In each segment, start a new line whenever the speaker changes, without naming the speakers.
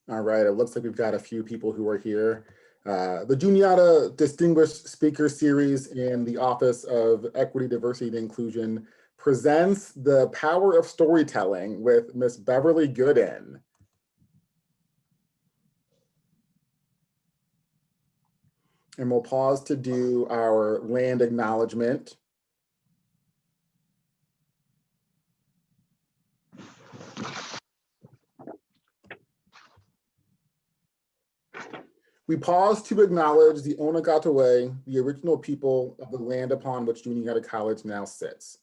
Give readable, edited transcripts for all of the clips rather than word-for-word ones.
All right, it looks like we've got a few people who are here. The Juniata Distinguished Speaker Series in the Office of Equity, Diversity, and Inclusion presents The Power of Storytelling with Miss Beverly Gooden. And we'll pause to do our land acknowledgement. We pause to acknowledge the Onondagatwe, the original people of the land upon which Juniata College now sits.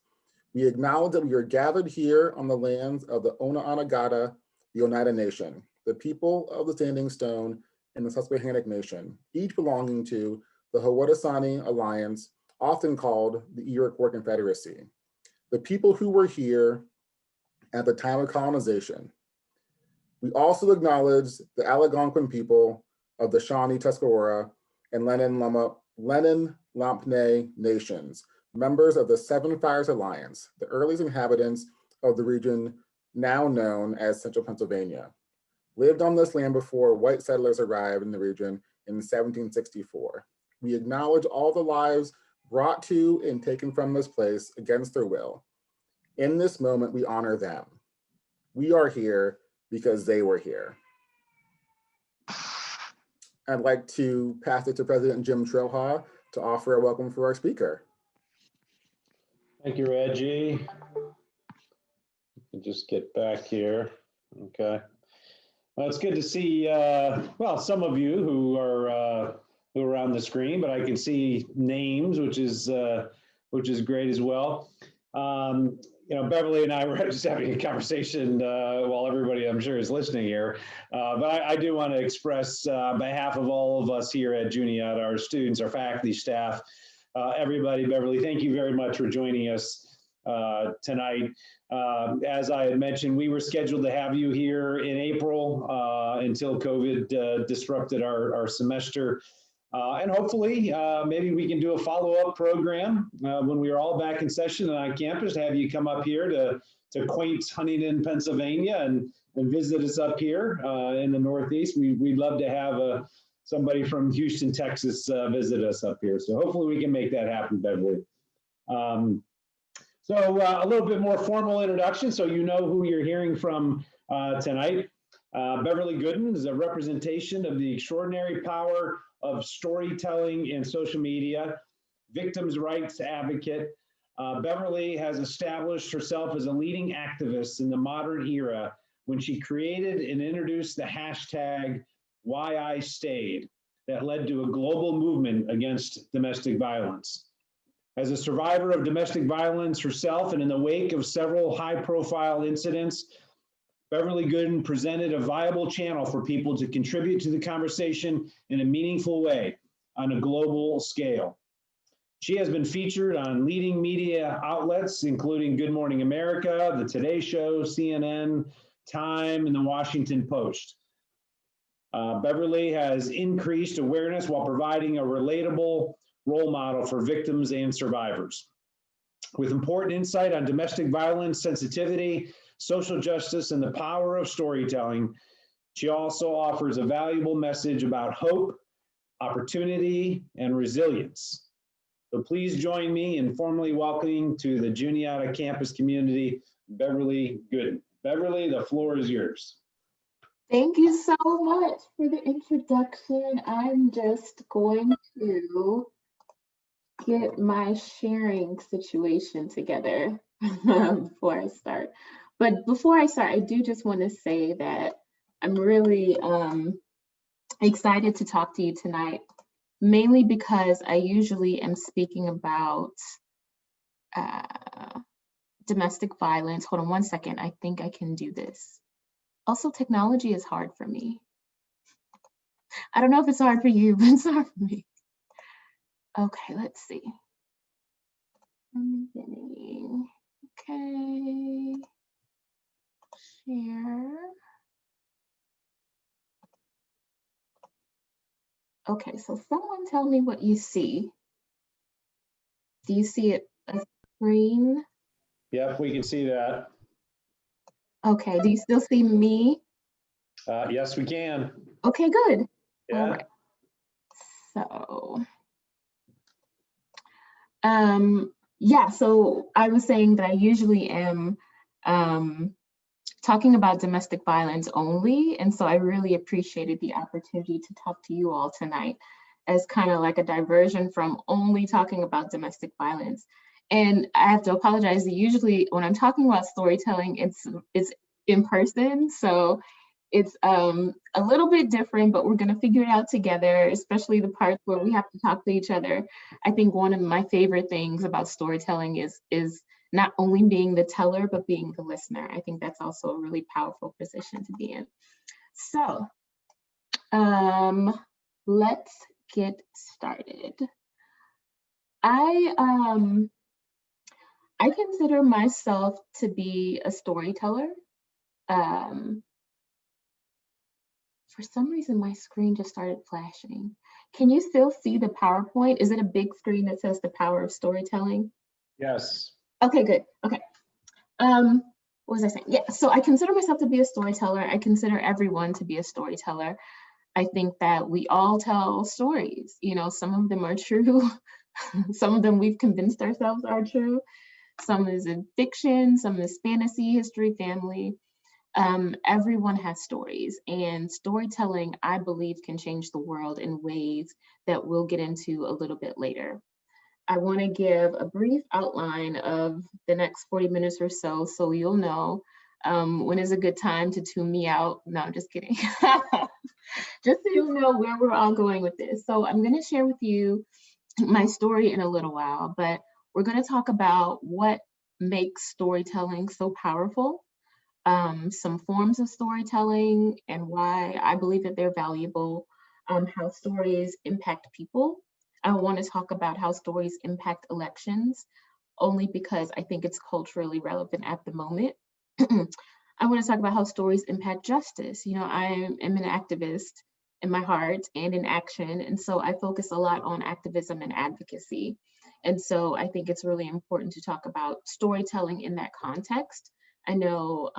We acknowledge that we are gathered here on the lands of the Onondaga, the Oneida Nation, the people of the Standing Stone, and the Susquehannock Nation, each belonging to the Haudenosaunee Alliance, often called the Iroquois Confederacy. The people who were here at the time of colonization. We also acknowledge the Algonquin people of the Shawnee, Tuscarora, and Lenape nations, members of the Seven Fires Alliance, the earliest inhabitants of the region now known as Central Pennsylvania, lived on this land before white settlers arrived in the region in 1764. We acknowledge all the lives brought to and taken from this place against their will. In this moment, we honor them. We are here because they were here. I'd like to pass it to President Jim Trilha to offer a welcome for our speaker.
Thank you, Reggie. Just get back here. Okay. Well, it's good to see, well, some of you who are on the screen, but I can see names, which is great as well. You know, Beverly and I were just having a conversation while everybody, I'm sure, is listening here. But I do want to express on behalf of all of us here at Juniata, our students, our faculty, staff, everybody, Beverly, thank you very much for joining us tonight. As I had mentioned, we were scheduled to have you here in April until COVID disrupted our semester. And hopefully, maybe we can do a follow-up program when we are all back in session and on campus to have you come up here to quaint Huntington, Pennsylvania and visit us up here in the Northeast. We'd love to have somebody from Houston, Texas visit us up here. So hopefully we can make that happen, Beverly. So a little bit more formal introduction so you know who you're hearing from tonight. Beverly Gooden is a representation of the extraordinary power of storytelling and social media, victims' rights advocate. Beverly has established herself as a leading activist in the modern era when she created and introduced the hashtag #WhyIStayed that led to a global movement against domestic violence. As a survivor of domestic violence herself and in the wake of several high-profile incidents, Beverly Gooden presented a viable channel for people to contribute to the conversation in a meaningful way on a global scale. She has been featured on leading media outlets, including Good Morning America, The Today Show, CNN, Time, and The Washington Post. Beverly has increased awareness while providing a relatable role model for victims and survivors. With important insight on domestic violence sensitivity, social justice, and the power of storytelling, she also offers a valuable message about hope, opportunity, and resilience. So please join me in formally welcoming to the Juniata campus community, Beverly Gooden. Beverly, the floor is yours.
Thank you so much for the introduction. I'm just going to get my sharing situation together before I start. But before I start, I do just want to say that I'm really excited to talk to you tonight, mainly because I usually am speaking about domestic violence. Hold on one second. I think I can do this. Also, technology is hard for me. I don't know if it's hard for you, but it's hard for me. Okay, let's see. I'm beginning. Okay. Share. Okay, so someone tell me what you see. Do you see it a screen?
Yep, we can see that.
Okay, do you still see me?
Yes, we can.
Okay, good.
Yeah.
All right. So, yeah, so I was saying that I usually am talking about domestic violence only. And so I really appreciated the opportunity to talk to you all tonight as kind of like a diversion from only talking about domestic violence. And I have to apologize that usually when I'm talking about storytelling, it's in person. So it's a little bit different, but we're going to figure it out together, especially the parts where we have to talk to each other. I think one of my favorite things about storytelling is not only being the teller, but being the listener. I think that's also a really powerful position to be in. So let's get started. I consider myself to be a storyteller. For some reason, my screen just started flashing. Can you still see the PowerPoint? Is it a big screen that says the power of storytelling?
Yes.
Okay, good. Okay. What was I saying? Yeah, so I consider myself to be a storyteller. I consider everyone to be a storyteller. I think that we all tell stories. You know, some of them are true. Some of them we've convinced ourselves are true. Some is in fiction, some is fantasy, history, family. Everyone has stories, and storytelling, I believe, can change the world in ways that we'll get into a little bit later. I want to give a brief outline of the next 40 minutes or so, so you'll know when is a good time to tune me out. No, I'm just kidding. Just so you'll know where we're all going with this. So I'm going to share with you my story in a little while, but we're going to talk about what makes storytelling so powerful, some forms of storytelling and why I believe that they're valuable, how stories impact people. I want to talk about how stories impact elections, only because I think it's culturally relevant at the moment. I want to talk about how stories impact justice. You know, I am an activist in my heart and in action, and so I focus a lot on activism and advocacy. And so I think it's really important to talk about storytelling in that context. I know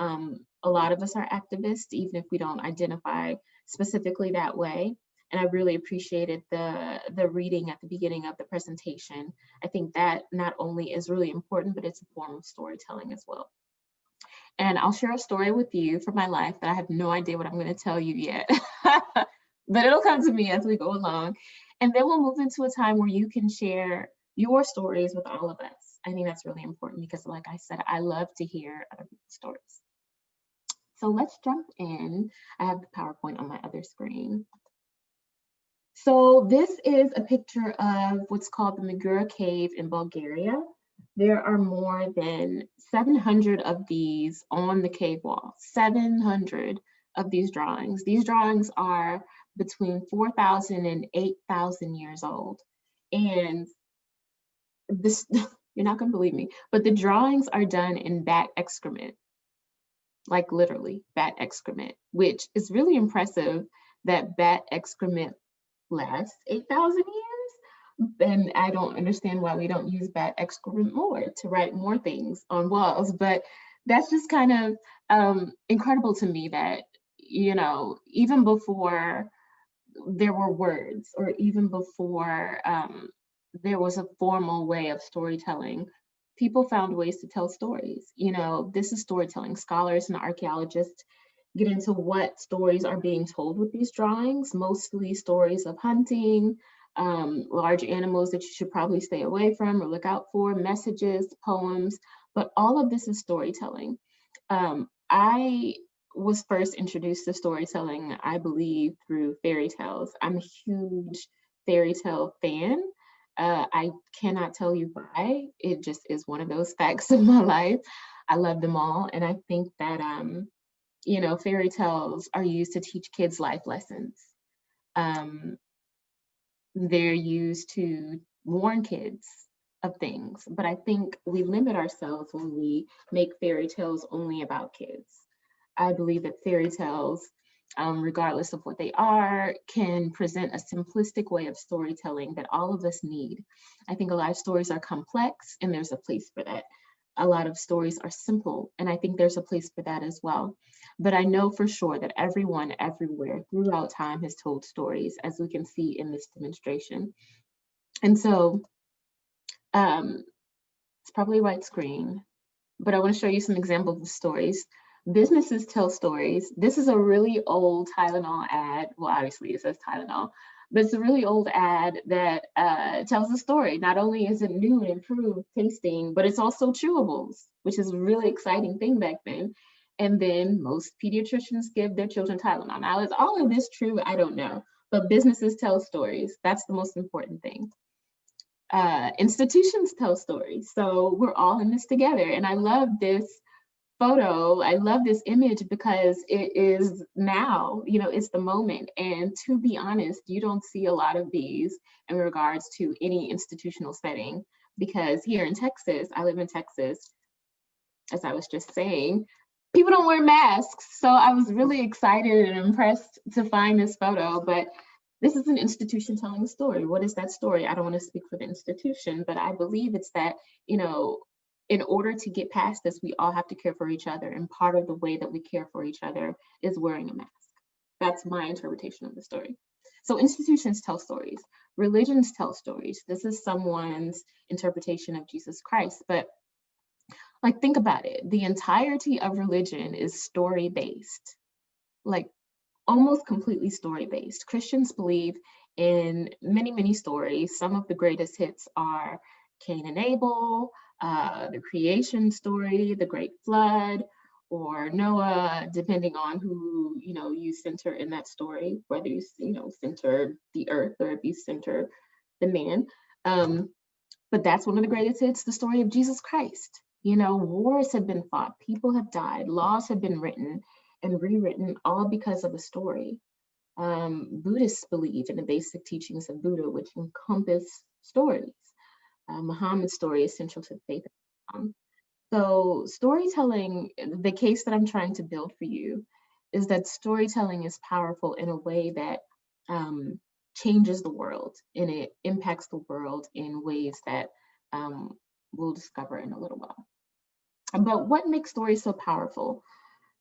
a lot of us are activists, even if we don't identify specifically that way. And I really appreciated the reading at the beginning of the presentation. I think that not only is really important, but it's a form of storytelling as well. And I'll share a story with you from my life that I have no idea what I'm going to tell you yet, but it'll come to me as we go along. And then we'll move into a time where you can share your stories with all of us. I think that's really important because, like I said, I love to hear other people's stories. So let's jump in. I have the PowerPoint on my other screen. So this is a picture of what's called the Megura Cave in Bulgaria. There are more than 700 of these on the cave wall, 700 of these drawings. These drawings are between 4,000 and 8,000 years old. And this, you're not gonna believe me, but the drawings are done in bat excrement, like literally bat excrement, which is really impressive that bat excrement lasts 8,000 years. And I don't understand why we don't use bat excrement more to write more things on walls, but that's just kind of incredible to me that, you know, even before there were words or even before there was a formal way of storytelling, people found ways to tell stories. You know, this is storytelling. Scholars and archaeologists get into what stories are being told with these drawings, mostly stories of hunting, large animals that you should probably stay away from or look out for, messages, poems, but all of this is storytelling. I was first introduced to storytelling, I believe, through fairy tales. I'm a huge fairy tale fan. I cannot tell you why. It just is one of those facts of my life. I love them all. And I think that, you know, fairy tales are used to teach kids life lessons. They're used to warn kids of things, but I think we limit ourselves when we make fairy tales only about kids. I believe that fairy tales, regardless of what they are, can present a simplistic way of storytelling that all of us need. I think a lot of stories are complex, and there's a place for that. a lot of stories are simple, and I think there's a place for that as well. But I know for sure that everyone everywhere throughout time has told stories, as we can see in this demonstration. And so it's probably right screen, but I want to show you some examples of stories. Businesses tell stories. This is a really old Tylenol ad. Well, obviously it says Tylenol, but it's a really old ad that tells a story. Not only is it new and improved tasting, but it's also chewables, which is a really exciting thing back then. And then most pediatricians give their children Tylenol. Now, is all of this true? I don't know, but businesses tell stories. That's the most important thing. Institutions tell stories. So we're all in this together. And I love this photo. I love this image because it is now, it's the moment. And to be honest, you don't see a lot of these in regards to any institutional setting, because here in Texas, I live in Texas, as I was just saying, people don't wear masks. So I was really excited and impressed to find this photo, but this is an institution telling a story. What is that story? I don't want to speak for the institution, but I believe it's that, in order to get past this, we all have to care for each other. And part of the way that we care for each other is wearing a mask. That's my interpretation of the story. So institutions tell stories. Religions tell stories. This is someone's interpretation of Jesus Christ. But think about it. The entirety of religion is story-based. Almost completely story-based. Christians believe in many, many stories. Some of the greatest hits are Cain and Abel, the creation story, the Great Flood, or Noah, depending on who you center in that story, whether you center the earth or if you center the man. But that's one of the greatest hits, the story of Jesus Christ. Wars have been fought, people have died, laws have been written and rewritten, all because of a story. Buddhists believe in the basic teachings of Buddha, which encompass stories. Muhammad's story is essential to the faith of Islam. So storytelling, the case that I'm trying to build for you, is that storytelling is powerful in a way that changes the world, and it impacts the world in ways that we'll discover in a little while. But what makes stories so powerful?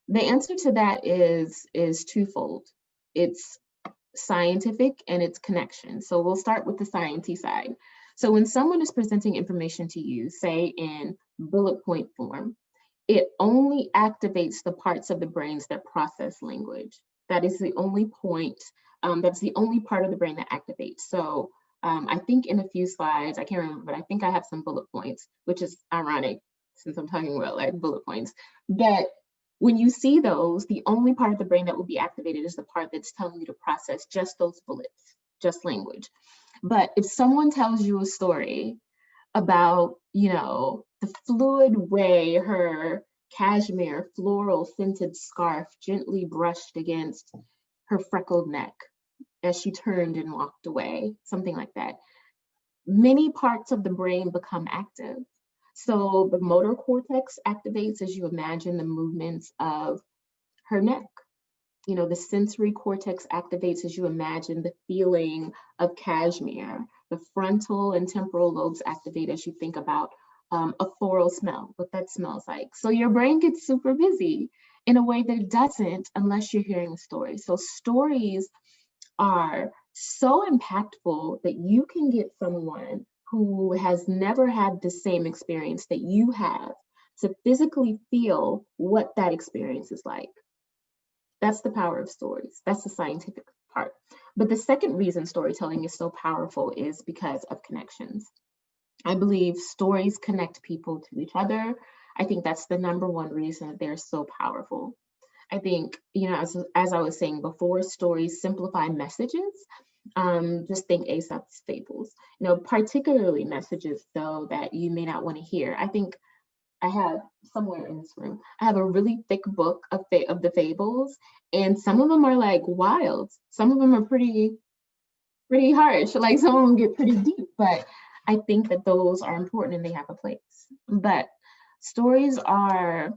The answer to that is twofold. It's scientific and it's connection. So we'll start with the sciencey side. So when someone is presenting information to you, say in bullet point form, it only activates the parts of the brains that process language. That is the only point, that's the only part of the brain that activates. So I think in a few slides, I can't remember, but I think I have some bullet points, which is ironic since I'm talking about bullet points. But when you see those, the only part of the brain that will be activated is the part that's telling you to process just those bullets, just language. But if someone tells you a story about, the fluid way her cashmere floral scented scarf gently brushed against her freckled neck as she turned and walked away, something like that, many parts of the brain become active. So the motor cortex activates as you imagine the movements of her neck. The sensory cortex activates as you imagine the feeling of cashmere. The frontal and temporal lobes activate as you think about a floral smell, what that smells like. So your brain gets super busy in a way that it doesn't unless you're hearing a story. So stories are so impactful that you can get someone who has never had the same experience that you have to physically feel what that experience is like. That's the power of stories. That's the scientific part. But the second reason storytelling is so powerful is because of connections. I believe stories connect people to each other. I think that's the number one reason that they're so powerful. I think, as I was saying before, stories simplify messages. Just think Aesop's Fables, particularly messages, though, that you may not want to hear. I think I have somewhere in this room, I have a really thick book of the Fables, and some of them are wild. Some of them are pretty harsh. Some of them get pretty deep, but I think that those are important and they have a place. But stories are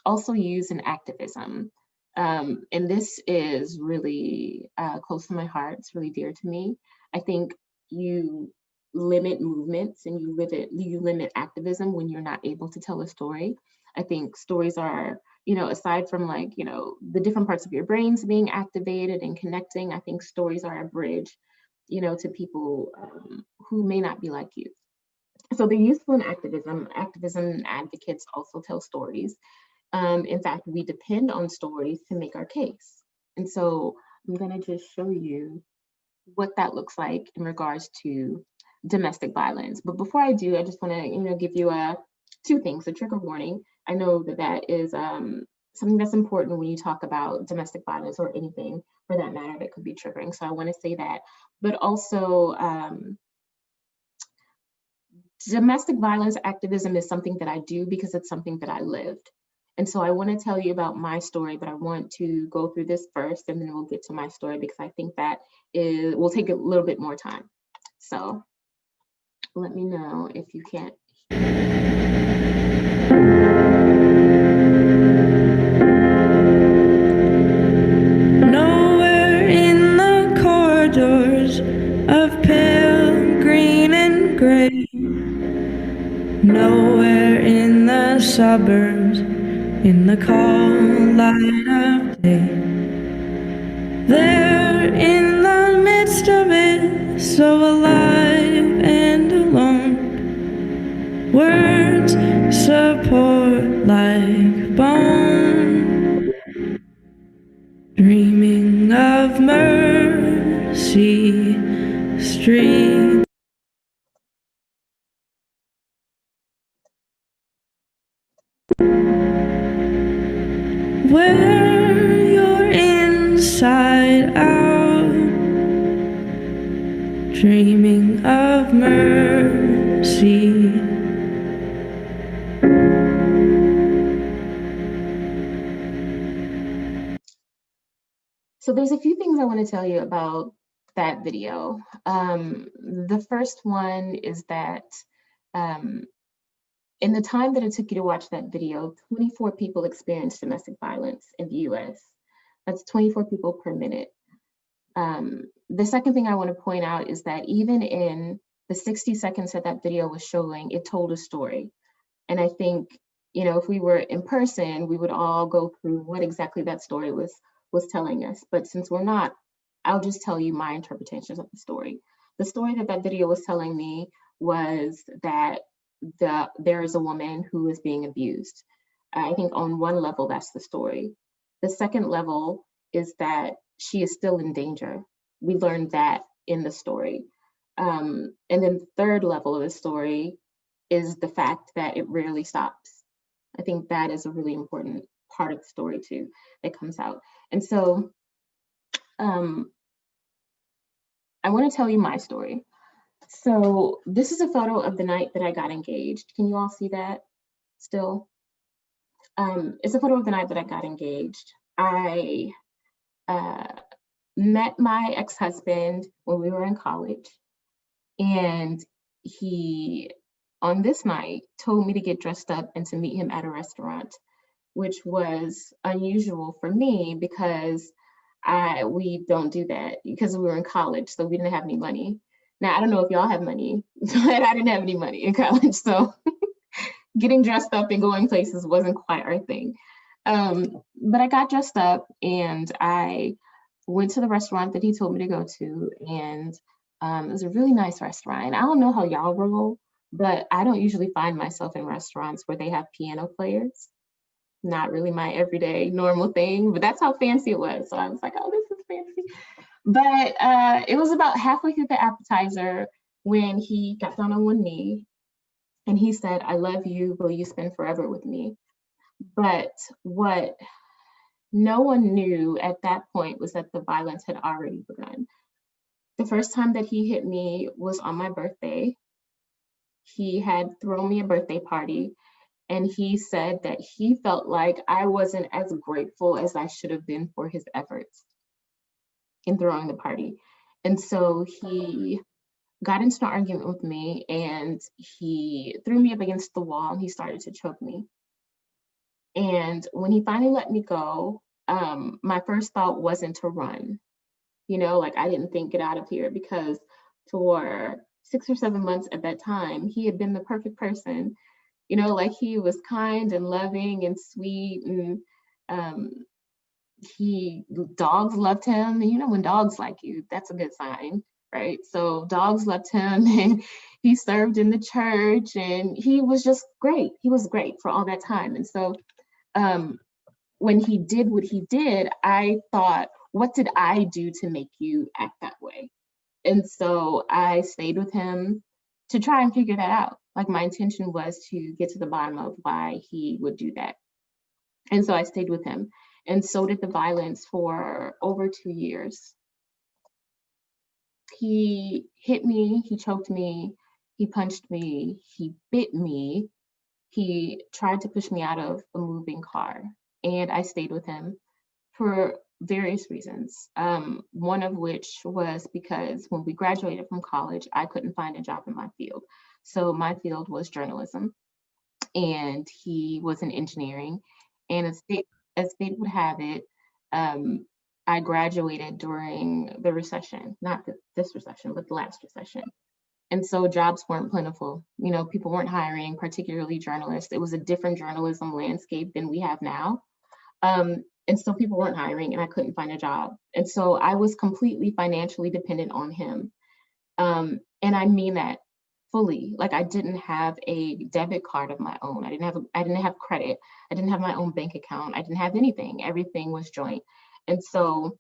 also used in activism. And this is really close to my heart. It's really dear to me. I think you limit movements and you limit activism when you're not able to tell a story. I think stories are, aside from like, the different parts of your brains being activated and connecting, I think stories are a bridge, to people who may not be like you. So they're useful in activism. Activism advocates also tell stories. In fact, we depend on stories to make our case. And so I'm gonna just show you what that looks like in regards to domestic violence. But before I do, I just wanna, give you two things, a trigger warning. I know that is something that's important when you talk about domestic violence or anything for that matter that could be triggering. So I wanna say that, but also, domestic violence activism is something that I do because it's something that I lived. And so I want to tell you about my story, but I want to go through this first and then we'll get to my story because I think that will take a little bit more time. So let me know if you can't.
Nowhere in the corridors of pale green and gray, nowhere in the suburbs, in the cold light of day. There in the midst of it, so alive and alone, words support like bone, dreaming of Mercy Street. Where you're inside out, dreaming of mercy.
So there's a few things I want to tell you about that video. The first one is that in the time that it took you to watch that video, 24 people experienced domestic violence in the US. That's 24 people per minute. The second thing I want to point out is that even in the 60 seconds that that video was showing, it told a story. And I think, if we were in person, we would all go through what exactly that story was telling us. But since we're not, I'll just tell you my interpretations of the story. The story that video was telling me was that there is a woman who is being abused. I think on one level, that's the story. The second level is that she is still in danger. We learned that in the story. And then the third level of the story is the fact that it rarely stops. I think that is a really important part of the story too that comes out. And so I want to tell you my story. So this is a photo of the night that I got engaged. Can you all see that still? It's a photo of the night that I got engaged. I met my ex-husband when we were in college, and he, on this night, told me to get dressed up and to meet him at a restaurant, which was unusual for me because we don't do that because we were in college, so we didn't have any money. Now, I don't know if y'all have money, but I didn't have any money in college, so getting dressed up and going places wasn't quite our thing. But I got dressed up and I went to the restaurant that he told me to go to, and it was a really nice restaurant. I don't know how y'all roll, but I don't usually find myself in restaurants where they have piano players. Not really my everyday normal thing, but that's how fancy it was. So I was like, oh, this is fancy. But it was about halfway through the appetizer when he got down on one knee and he said, I love you, will you spend forever with me? But what no one knew at that point was that the violence had already begun. The first time that he hit me was on my birthday. He had thrown me a birthday party, and he said that he felt like I wasn't as grateful as I should have been for his efforts in throwing the party. And so he got into an argument with me and he threw me up against the wall and he started to choke me. And when he finally let me go, my first thought wasn't to run. Like I didn't think get out of here, because for 6 or 7 months at that time, he had been the perfect person. You know, like he was kind and loving and sweet, and um, dogs loved him. And you know, when dogs like you, that's a good sign, right? So dogs loved him, and he served in the church, and he was just great. He was great for all that time. And so when he did what he did, I thought, what did I do to make you act that way? And so I stayed with him to try and figure that out. Like, my intention was to get to the bottom of why he would do that. And so I stayed with him. And so did the violence for over 2 years. He hit me, he choked me, he punched me, he bit me, he tried to push me out of a moving car. And I stayed with him for various reasons. One of which was because when we graduated from college, I couldn't find a job in my field. So my field was journalism, and he was in engineering. And as fate would have it, I graduated during the recession, not this recession, but the last recession. And so jobs weren't plentiful. You know, people weren't hiring, particularly journalists. It was a different journalism landscape than we have now. And so people weren't hiring, and I couldn't find a job. And so I was completely financially dependent on him. And I mean that fully. Like, I didn't have a debit card of my own. I didn't have credit. I didn't have my own bank account. I didn't have anything. Everything was joint. And so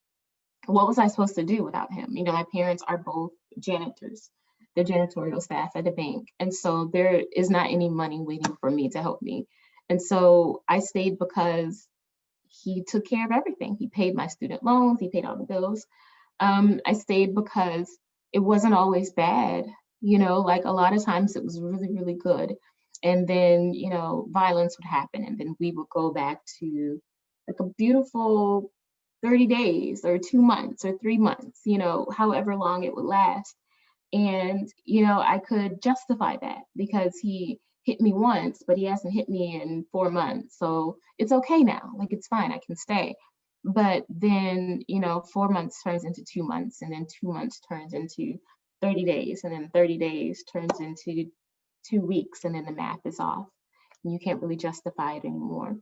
what was I supposed to do without him? You know, my parents are both janitors. They're janitorial staff at a bank. And so there is not any money waiting for me to help me. And so I stayed because he took care of everything. He paid my student loans. He paid all the bills. I stayed because it wasn't always bad. You know, like, a lot of times it was really, really good. And then, you know, violence would happen. And then we would go back to like a beautiful 30 days or 2 months or 3 months, you know, however long it would last. And, you know, I could justify that because he hit me once, but he hasn't hit me in 4 months. So it's okay now. Like, it's fine. I can stay. But then, you know, 4 months turns into 2 months, and then 2 months turns into 30 days, and then 30 days turns into 2 weeks, and then the math is off. And you can't really justify it anymore.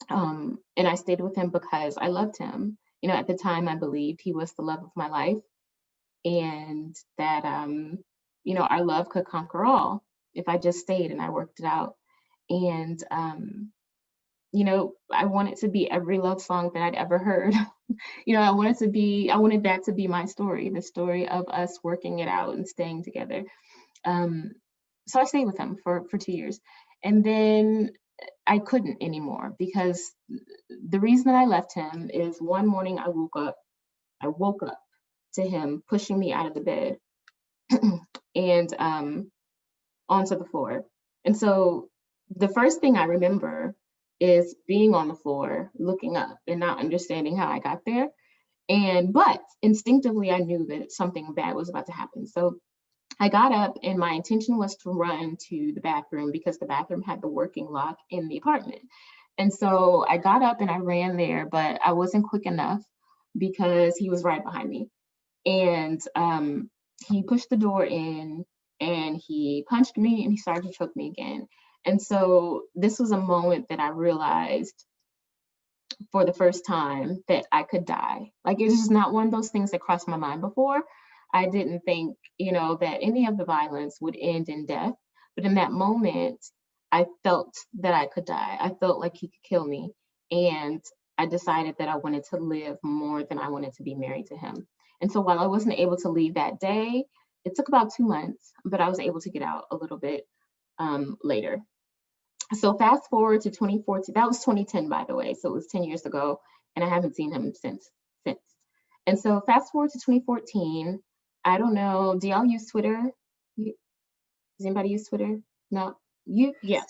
And I stayed with him because I loved him. You know, at the time, I believed he was the love of my life, and that, you know, our love could conquer all if I just stayed and I worked it out. And, you know, I wanted to be every love song that I'd ever heard. You know, I wanted that to be my story, the story of us working it out and staying together. So I stayed with him for 2 years. And then I couldn't anymore, because the reason that I left him is one morning I woke up to him pushing me out of the bed and onto the floor. And so the first thing I remember is being on the floor, looking up and not understanding how I got there. But instinctively, I knew that something bad was about to happen. So I got up, and my intention was to run to the bathroom because the bathroom had the working lock in the apartment. And so I got up and I ran there, but I wasn't quick enough because he was right behind me. And he pushed the door in, and he punched me, and he started to choke me again. And so this was a moment that I realized for the first time that I could die. Like, it's just not one of those things that crossed my mind before. I didn't think, you know, that any of the violence would end in death. But in that moment, I felt that I could die. I felt like he could kill me. And I decided that I wanted to live more than I wanted to be married to him. And so while I wasn't able to leave that day, it took about 2 months, but I was able to get out a little bit later. So fast forward to 2014, that was 2010, by the way. So it was 10 years ago, and I haven't seen him since. And so fast forward to 2014, I don't know, do y'all use Twitter? Does anybody use Twitter? No? You? Yeah.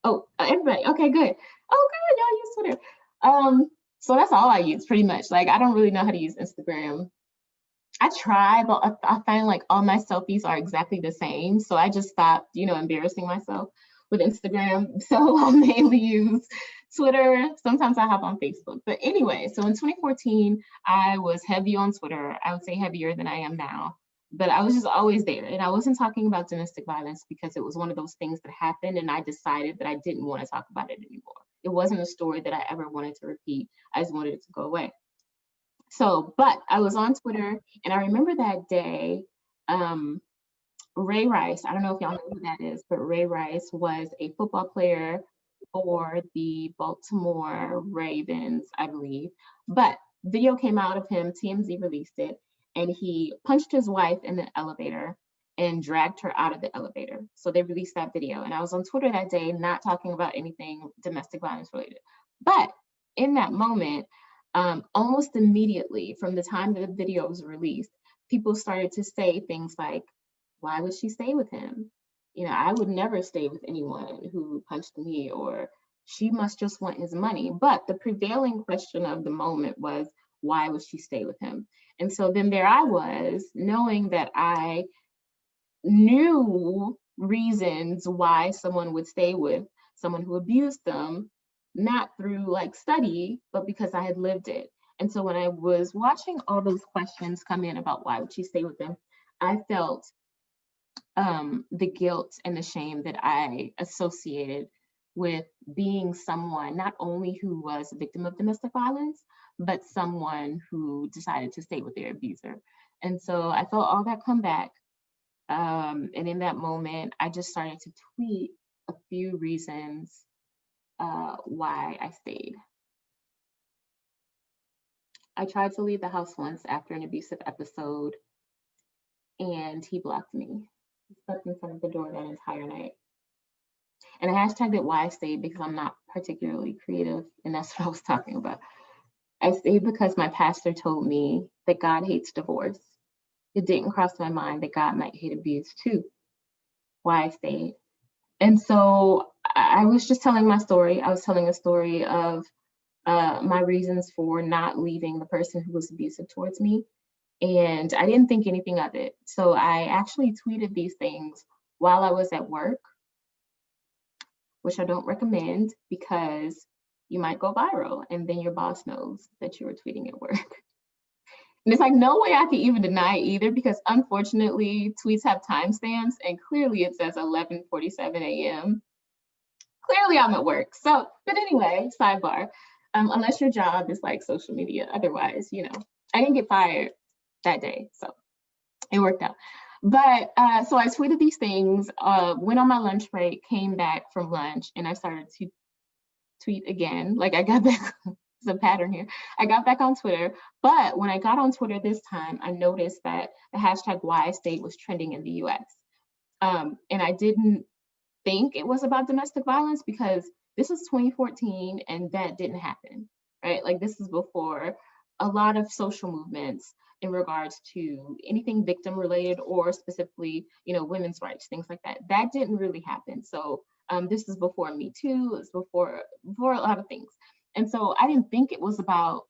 Oh, everybody. Okay, good. Oh, good, y'all use Twitter. So that's all I use pretty much. Like, I don't really know how to use Instagram. I try, but I find like all my selfies are exactly the same. So I just stopped, you know, embarrassing myself with Instagram. So I mainly use Twitter. Sometimes I hop on Facebook. But anyway, so in 2014, I was heavy on Twitter. I would say heavier than I am now. but I was just always there. And I wasn't talking about domestic violence because it was one of those things that happened and I decided that I didn't want to talk about it anymore. It wasn't a story that I ever wanted to repeat. I just wanted it to go away. So, but I was on Twitter and I remember that day, Ray Rice, I don't know if y'all know who that is, but Ray Rice was a football player for the Baltimore Ravens, I believe. But video came out of him, TMZ released it, and he punched his wife in the elevator and dragged her out of the elevator. So they released that video. And I was on Twitter that day, not talking about anything domestic violence related. But in that moment, almost immediately from the time that the video was released, people started to say things like, why would she stay with him? You know, I would never stay with anyone who punched me, or she must just want his money. But the prevailing question of the moment was, why would she stay with him? And so then there I was, knowing that I knew reasons why someone would stay with someone who abused them, not through like study, but because I had lived it. And so when I was watching all those questions come in about why would she stay with them, I felt the guilt and the shame that I associated with being someone not only who was a victim of domestic violence, but someone who decided to stay with their abuser. And so I felt all that come back. And in that moment, I just started to tweet a few reasons why I stayed. I tried to leave the house once after an abusive episode, and he blocked me. He slept in front of the door that entire night. And I hashtagged it why I stayed because I'm not particularly creative, and that's what I was talking about. I stayed because my pastor told me that God hates divorce. It didn't cross my mind that God might hate abuse too. Why I stayed. And so I was just telling my story. I was telling a story of my reasons for not leaving the person who was abusive towards me. And I didn't think anything of it. So I actually tweeted these things while I was at work, which I don't recommend because you might go viral and then your boss knows that you were tweeting at work. And it's like no way I can even deny it either, because unfortunately tweets have timestamps and clearly it says 11:47 a.m. Clearly I'm at work. So, but anyway, sidebar, unless your job is like social media, otherwise, you know, I didn't get fired that day, so it worked out. But so I tweeted these things, went on my lunch break, came back from lunch, and I started to tweet again. Like I got back, it's a pattern here. I got back on Twitter, but when I got on Twitter this time, I noticed that the hashtag why I stayed was trending in the US. And I didn't think it was about domestic violence because this was 2014 and that didn't happen, right? Like this is before a lot of social movements in regards to anything victim related or specifically, you know, women's rights, things like that. That didn't really happen. So this is before Me Too, it's before a lot of things. And so I didn't think it was about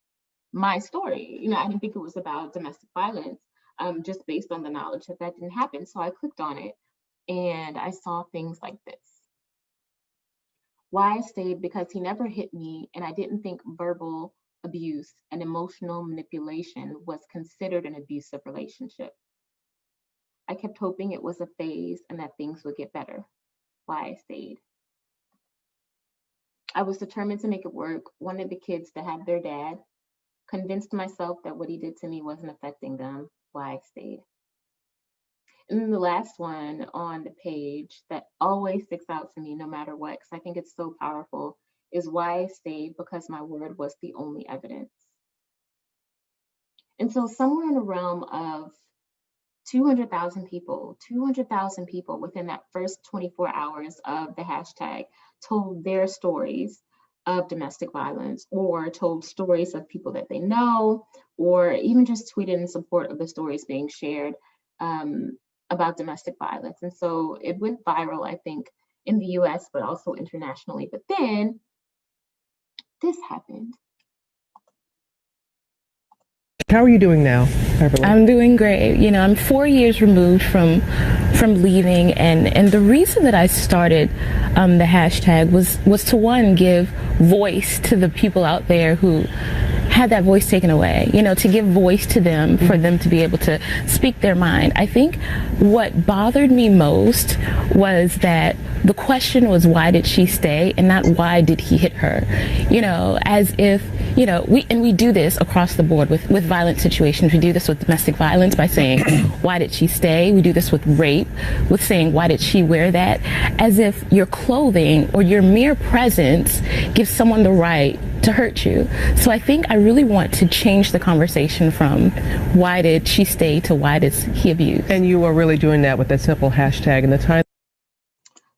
my story. You know, I didn't think it was about domestic violence, just based on the knowledge that that didn't happen. So I clicked on it and I saw things like this. Why I stayed because he never hit me and I didn't think verbal abuse and emotional manipulation was considered an abusive relationship. I kept hoping it was a phase and that things would get better. Why I stayed. I was determined to make it work, wanted the kids to have their dad, convinced myself that what he did to me wasn't affecting them. Why I stayed. And then the last one on the page that always sticks out to me no matter what, because I think it's so powerful, is why I stayed because my word was the only evidence. And so somewhere in the realm of 200,000 people within that first 24 hours of the hashtag told their stories of domestic violence or told stories of people that they know, or even just tweeted in support of the stories being shared about domestic violence. And so it went viral, I think, in the US, but also internationally. But then this happened.
How are you doing now, Beverly?
I'm doing great. You know, I'm 4 years removed from leaving, and the reason that I started the hashtag was to, one, give voice to the people out there who had that voice taken away, to give voice to them, for them to be able to speak their mind. I think what bothered me most was that the question was, why did she stay, and not why did he hit her? As if, we do this across the board with violent situations. We do this with domestic violence by saying, why did she stay? We do this with rape, with saying, why did she wear that? As if your clothing or your mere presence gives someone the right to hurt you. So I think I really want to change the conversation from why did she stay to why does he abuse?
And you are really doing that with that simple hashtag and the time.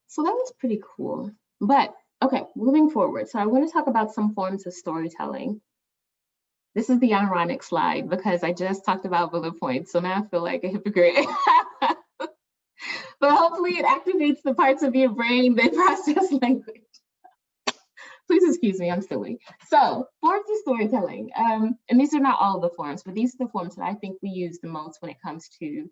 So that was pretty cool. But okay, moving forward. So I want to talk about some forms of storytelling. This is the ironic slide because I just talked about bullet points. So now I feel like a hypocrite. But hopefully it activates the parts of your brain that process language. Please excuse me, I'm silly. So, forms of storytelling. And these are not all of the forms, but these are the forms that I think we use the most when it comes to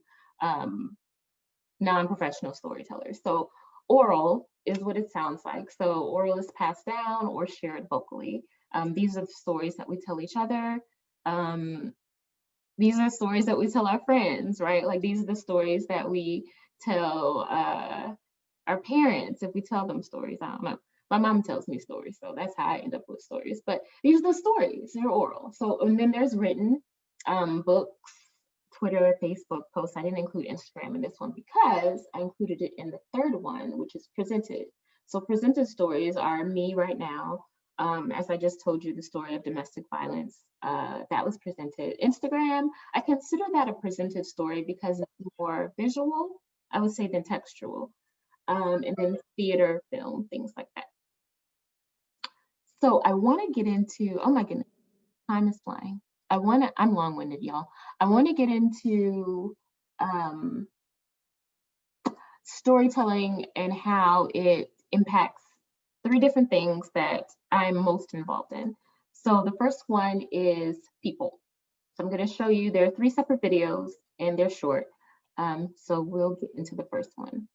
non-professional storytellers. So, oral is what it sounds like. So, oral is passed down or shared vocally. These are the stories that we tell each other. These are stories that we tell our friends, right? Like these are the stories that we tell our parents if we tell them stories. I don't know. My mom tells me stories, so that's how I end up with stories. But these are the stories, they're oral. So, and then there's written, books, Twitter, Facebook posts. I didn't include Instagram in this one because I included it in the third one, which is presented. So presented stories are me right now. As I just told you, the story of domestic violence, that was presented. Instagram, I consider that a presented story because it's more visual, I would say, than textual. And then theater, film, things like that. So I want to get into, oh my goodness, time is flying. I'm long-winded, y'all. I want to get into storytelling and how it impacts 3 different things that I'm most involved in. So the first one is people. So I'm going to show you, there are 3 separate videos and they're short. So we'll get into the first one.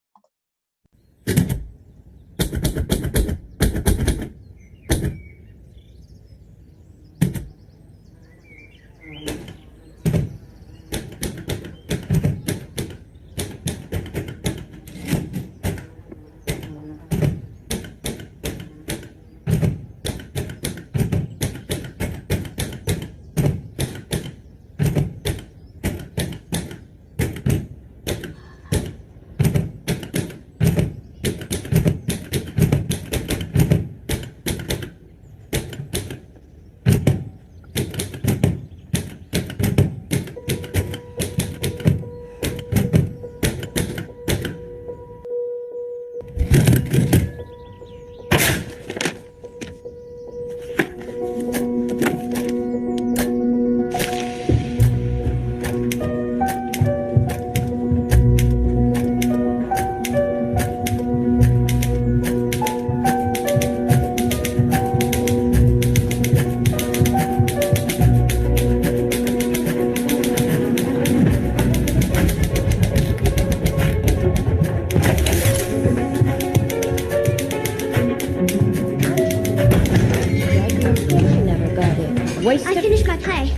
I finished my play.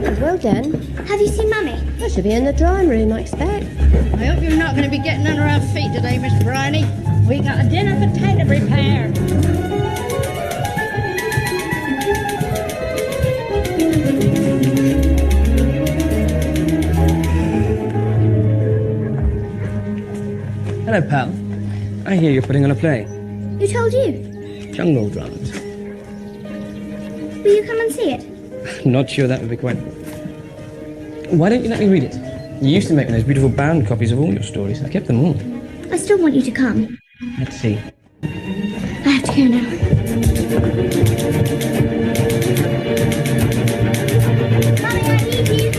Oh, well done.
Have you seen Mummy?
I should be in the drawing room, I expect.
I hope you're not going to be getting under our feet today, Miss Bryony. We got a dinner for Ted to prepare.
Hello, pal. I hear you're putting on a play.
Who told you?
Jungle dramas.
Will you come and see it?
Not sure that would be quite... Why don't you let me read it? You used to make those beautiful bound copies of all your stories. I kept them all.
I still want you to come.
Let's see.
I have to go now. Mummy, I need you.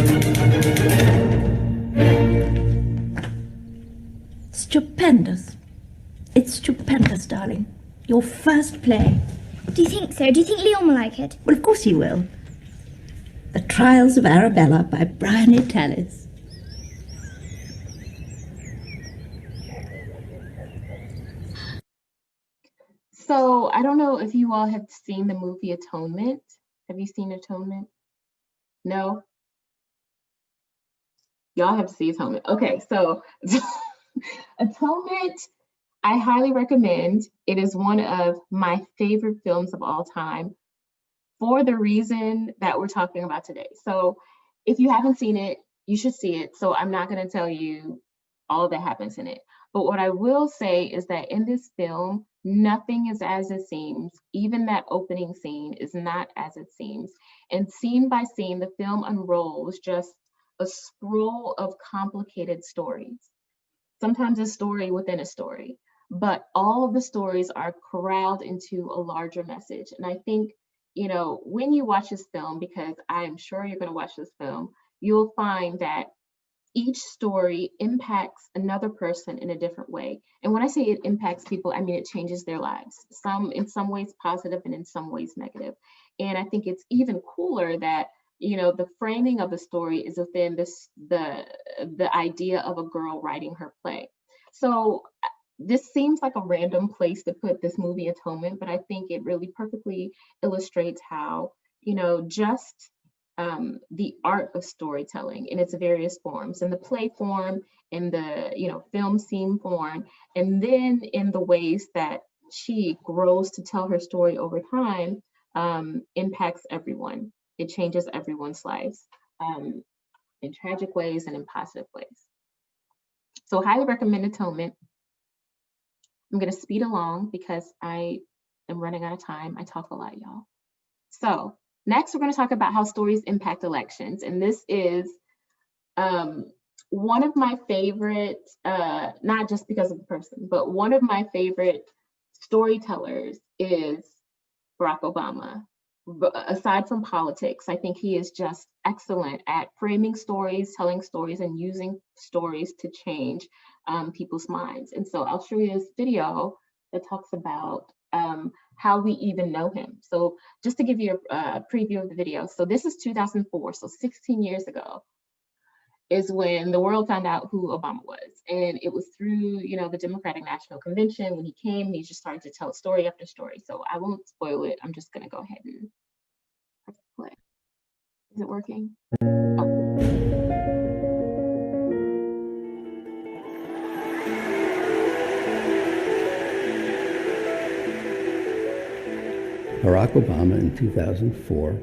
Stupendous. It's stupendous, darling. Your first play.
Do you think so? Do you think Leon will like it?
Well, of course he will. The Trials of Arabella by Bryony Tallis.
So I don't know if you all have seen the movie Atonement. Have you seen Atonement? No? Y'all have to see Atonement. Okay, so Atonement, I highly recommend. It is one of my favorite films of all time for the reason that we're talking about today. So if you haven't seen it, you should see it. So I'm not going to tell you all that happens in it. But what I will say is that in this film, nothing is as it seems. Even that opening scene is not as it seems. And scene by scene, the film unrolls just a scroll of complicated stories. Sometimes a story within a story, but all of the stories are corralled into a larger message. And I think, you know, when you watch this film, because I am sure you're going to watch this film, you'll find that each story impacts another person in a different way. And when I say it impacts people, I mean it changes their lives. In some ways positive and in some ways negative. And I think it's even cooler that, you know, the framing of the story is within the idea of a girl writing her play. So this seems like a random place to put this movie Atonement, but I think it really perfectly illustrates how, you know, just the art of storytelling in its various forms, in the play form, in the, you know, film scene form, and then in the ways that she grows to tell her story over time, impacts everyone. It changes everyone's lives in tragic ways and in positive ways. So highly recommend Atonement. I'm going to speed along because I am running out of time. I talk a lot, y'all. So next, we're going to talk about how stories impact elections. And this is one of my favorite, not just because of the person, but one of my favorite storytellers is Barack Obama. Aside from politics, I think he is just excellent at framing stories, telling stories, and using stories to change people's minds. And so I'll show you this video that talks about how we even know him. So just to give you a preview of the video. So this is 2004, so 16 years ago is when the world found out who Obama was. And it was through, you know, the Democratic National Convention. When he came, he just started to tell story after story. So I won't spoil it. I'm just gonna go ahead and press play. Is it working? Oh.
Barack Obama in 2004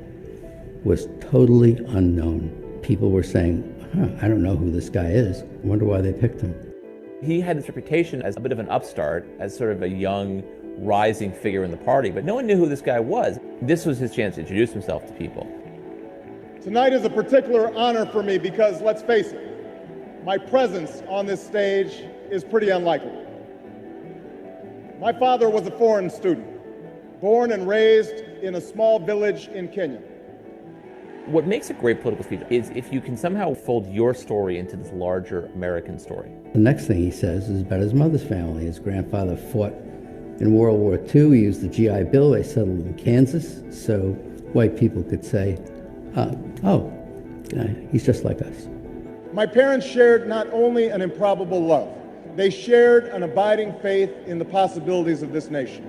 was totally unknown. People were saying, I don't know who this guy is. I wonder why they picked him.
He had this reputation as a bit of an upstart, as sort of a young, rising figure in the party, but no one knew who this guy was. This was his chance to introduce himself to people.
Tonight is a particular honor for me because, let's face it, my presence on this stage is pretty unlikely. My father was a foreign student, born and raised in a small village in Kenya.
What makes a great political speech is if you can somehow fold your story into this larger American story.
The next thing he says is about his mother's family. His grandfather fought in World War II. He used the GI Bill. They settled in Kansas, so white people could say, he's just like us.
My parents shared not only an improbable love, they shared an abiding faith in the possibilities of this nation.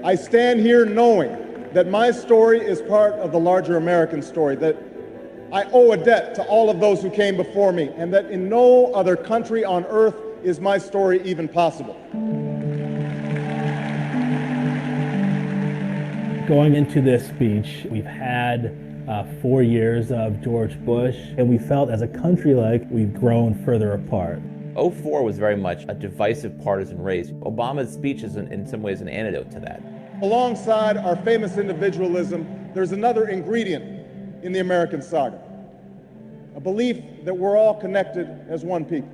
I stand here knowing that my story is part of the larger American story, that I owe a debt to all of those who came before me, and that in no other country on earth is my story even possible.
Going into this speech, we've had 4 years of George Bush, and we felt as a country like we've grown further apart.
2004 was very much a divisive partisan race. Obama's speech is in some ways an antidote to that.
Alongside our famous individualism, there's another ingredient in the American saga, a belief that we're all connected as one people.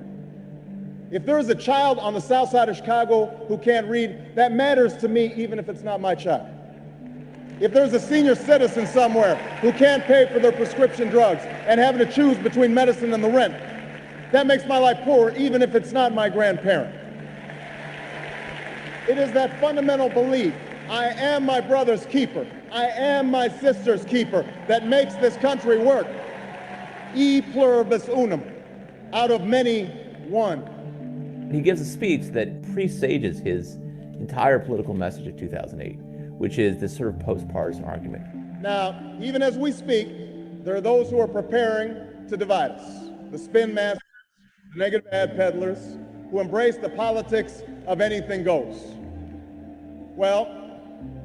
If there's a child on the south side of Chicago who can't read, that matters to me even if it's not my child. If there's a senior citizen somewhere who can't pay for their prescription drugs and having to choose between medicine and the rent, that makes my life poorer even if it's not my grandparent. It is that fundamental belief, I am my brother's keeper, I am my sister's keeper, that makes this country work. E pluribus unum, out of many, one.
He gives a speech that presages his entire political message of 2008, which is this sort of post-partisan argument.
Now, even as we speak, there are those who are preparing to divide us. The spin masters, the negative ad peddlers, who embrace the politics of anything goes. Well,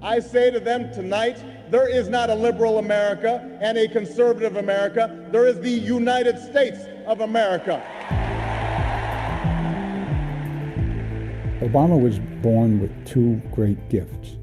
I say to them tonight, there is not a liberal America and a conservative America. There is the United States of America.
Obama was born with two great gifts.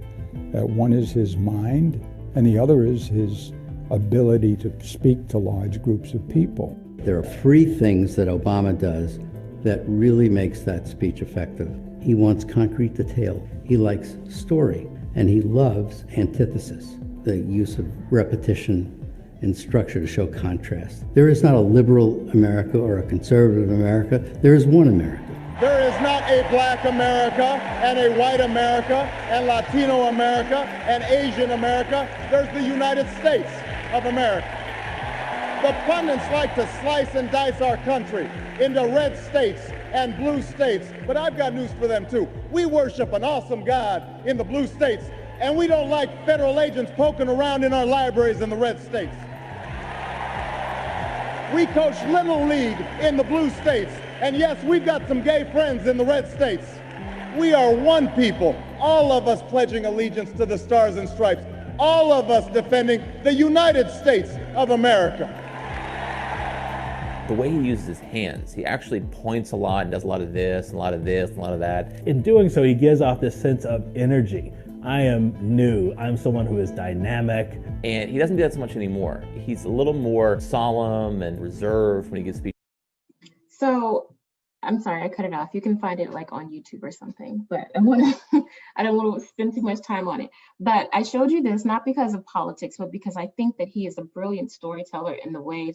One is his mind, and the other is his ability to speak to large groups of people.
There are three things that Obama does that really makes that speech effective. He wants concrete detail. He likes story, and he loves antithesis, the use of repetition and structure to show contrast. There is not a liberal America or a conservative America. There is one America.
There is not a black America and a white America and Latino America and Asian America. There's the United States of America. The pundits like to slice and dice our country into red states and blue states, but I've got news for them too. We worship an awesome God in the blue states, and we don't like federal agents poking around in our libraries in the red states. We coach Little League in the blue states, and yes, we've got some gay friends in the red states. We are one people, all of us pledging allegiance to the Stars and Stripes, all of us defending the United States of America.
The way he uses his hands, he actually points a lot and does a lot of this, and a lot of this, and a lot of that.
In doing so, he gives off this sense of energy. I am new. I'm someone who is dynamic.
And he doesn't do that so much anymore. He's a little more solemn and reserved when he gives speeches.
So, I'm sorry, I cut it off. You can find it like on YouTube or something, but I don't want to spend too much time on it. But I showed you this not because of politics, but because I think that he is a brilliant storyteller in the way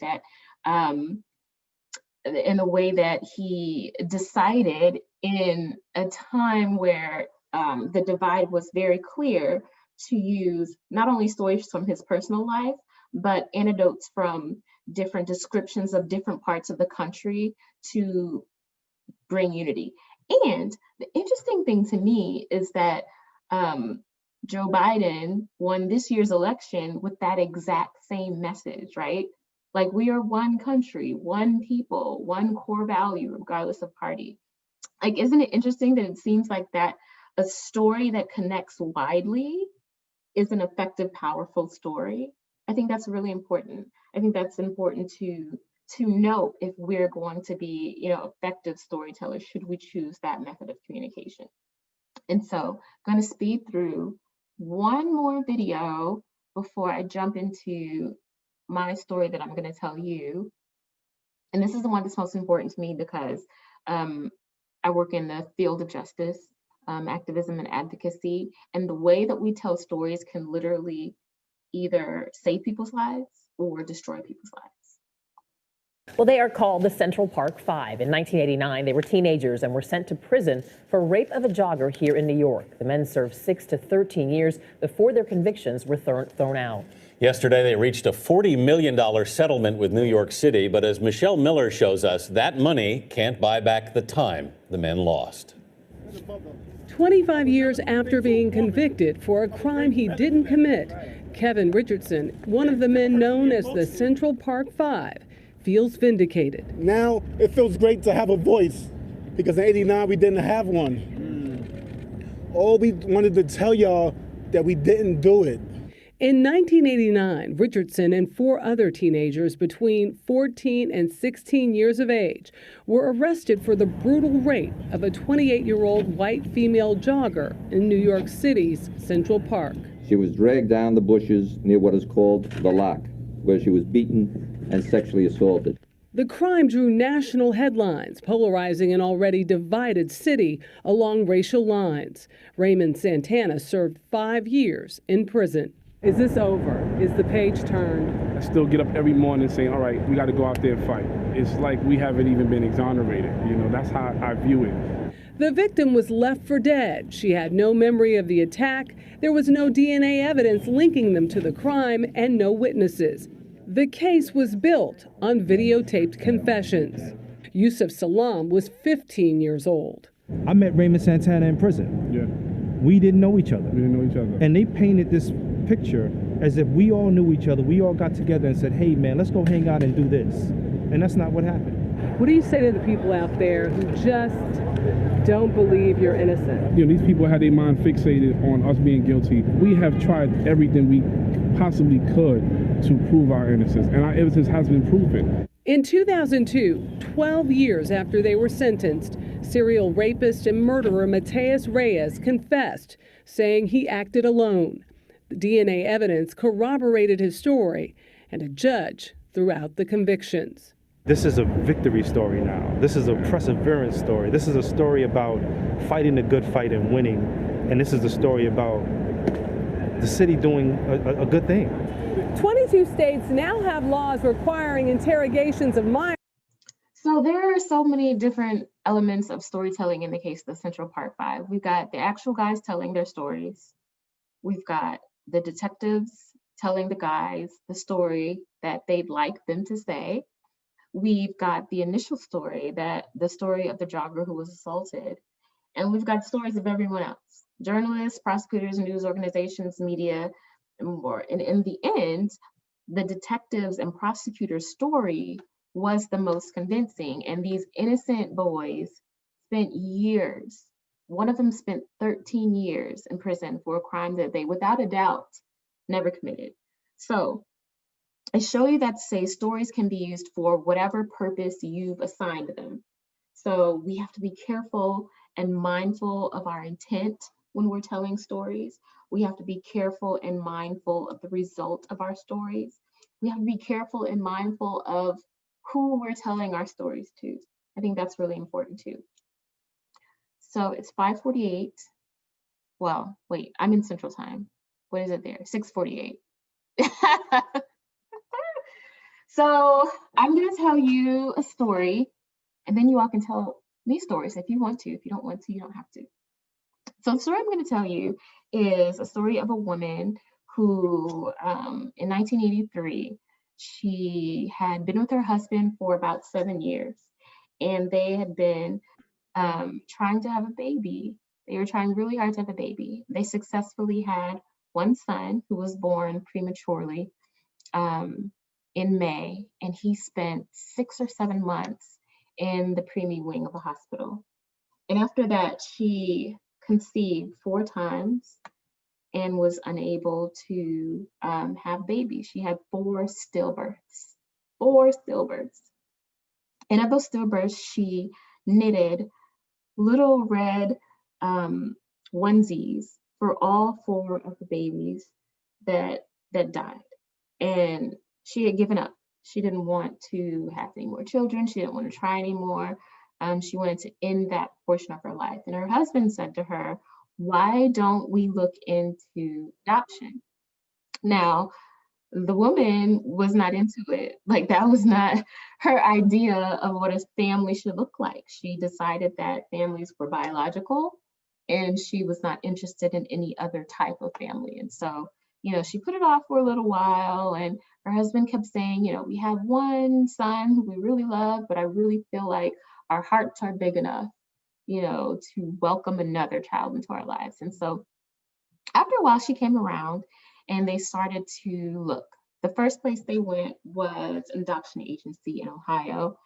that he decided in a time where the divide was very clear to use not only stories from his personal life, but anecdotes from different descriptions of different parts of the country to bring unity. And the interesting thing to me is that Joe Biden won this year's election with that exact same message, right? Like, we are one country, one people, one core value, regardless of party. Like, isn't it interesting that it seems like that a story that connects widely is an effective, powerful story? I think that's really important. I think that's important to note if we're going to be, effective storytellers, should we choose that method of communication. And so I'm going to speed through one more video before I jump into my story that I'm going to tell you. And this is the one that's most important to me because I work in the field of justice, activism and advocacy, and the way that we tell stories can literally either save people's lives or destroy people's lives.
Well, they are called the Central Park Five. In 1989, they were teenagers and were sent to prison for rape of a jogger here in New York. The men served 6 to 13 years before their convictions were thrown out.
Yesterday, they reached a $40 million settlement with New York City, but as Michelle Miller shows us, that money can't buy back the time the men lost.
25 years after being convicted for a crime he didn't commit, Kevin Richardson, one of the men known as the Central Park Five, feels vindicated.
Now it feels great to have a voice, because in '89 we didn't have one. All we wanted to tell y'all that we didn't do it.
In 1989, Richardson and 4 other teenagers between 14 and 16 years of age were arrested for the brutal rape of a 28-year-old white female jogger in New York City's Central Park.
She was dragged down the bushes near what is called the Lock, where she was beaten and sexually assaulted.
The crime drew national headlines, polarizing an already divided city along racial lines. Raymond Santana served 5 years in prison. Is this over? Is the page turned?
I still get up every morning saying, all right, we got to go out there and fight. It's like we haven't even been exonerated. That's how I view it.
The victim was left for dead. She had no memory of the attack. There was no DNA evidence linking them to the crime and no witnesses. The case was built on videotaped confessions. Yusuf Salam was 15 years old.
I met Raymond Santana in prison.
Yeah.
We didn't know each other.
We didn't know each other.
And they painted this picture
as if we all knew each other. We all got together and said, hey man, let's go hang out and do this. And that's not what happened.
What do you say to the people out there who just don't believe you're innocent?
You know, these people had their mind fixated on us being guilty. We have tried everything we possibly could to prove our innocence, and our innocence has been proven.
In 2002, 12 years after they were sentenced, serial rapist and murderer Mateus Reyes confessed, saying he acted alone. The DNA evidence corroborated his story, and a judge threw out the convictions.
This is a victory story now. This is a perseverance story. This is a story about fighting the good fight and winning. And this is a story about the city doing a good thing.
22 states now have laws requiring interrogations of minors.
So there are so many different elements of storytelling in the case of the Central Park Five. We've got the actual guys telling their stories. We've got the detectives telling the guys the story that they'd like them to say. We've got the initial story, the story of the jogger who was assaulted. And we've got stories of everyone else, journalists, prosecutors, news organizations, media, and more. And in the end, the detectives and prosecutors' story was the most convincing. And these innocent boys spent years. One of them spent 13 years in prison for a crime that they, without a doubt, never committed. So I show you that to say stories can be used for whatever purpose you've assigned them. So we have to be careful and mindful of our intent when we're telling stories. We have to be careful and mindful of the result of our stories. We have to be careful and mindful of who we're telling our stories to. I think that's really important too. So it's 5:48. Well, wait, I'm in Central Time. What is it there? 6:48. So I'm going to tell you a story, and then you all can tell me stories if you want to. If you don't want to, you don't have to. So the story I'm going to tell you is a story of a woman who, in 1983, she had been with her husband for about 7 years, and they had been trying to have a baby. They were trying really hard to have a baby. They successfully had one son who was born prematurely in May, and he spent 6 or 7 months in the preemie wing of a hospital. And after that, she conceived 4 times and was unable to have babies. She had 4 stillbirths. 4 stillbirths. And of those stillbirths, she knitted little red onesies for all 4 of the babies that died. And she had given up. She didn't want to have any more children. She didn't want to try anymore. She wanted to end that portion of her life. And her husband said to her, why don't we look into adoption? Now, the woman was not into it. Like, that was not her idea of what a family should look like. She decided that families were biological, and she was not interested in any other type of family. And so, she put it off for a little while, and her husband kept saying, we have one son who we really love, but I really feel like our hearts are big enough, to welcome another child into our lives. And so after a while, she came around and they started to look. The first place they went was an adoption agency in Ohio.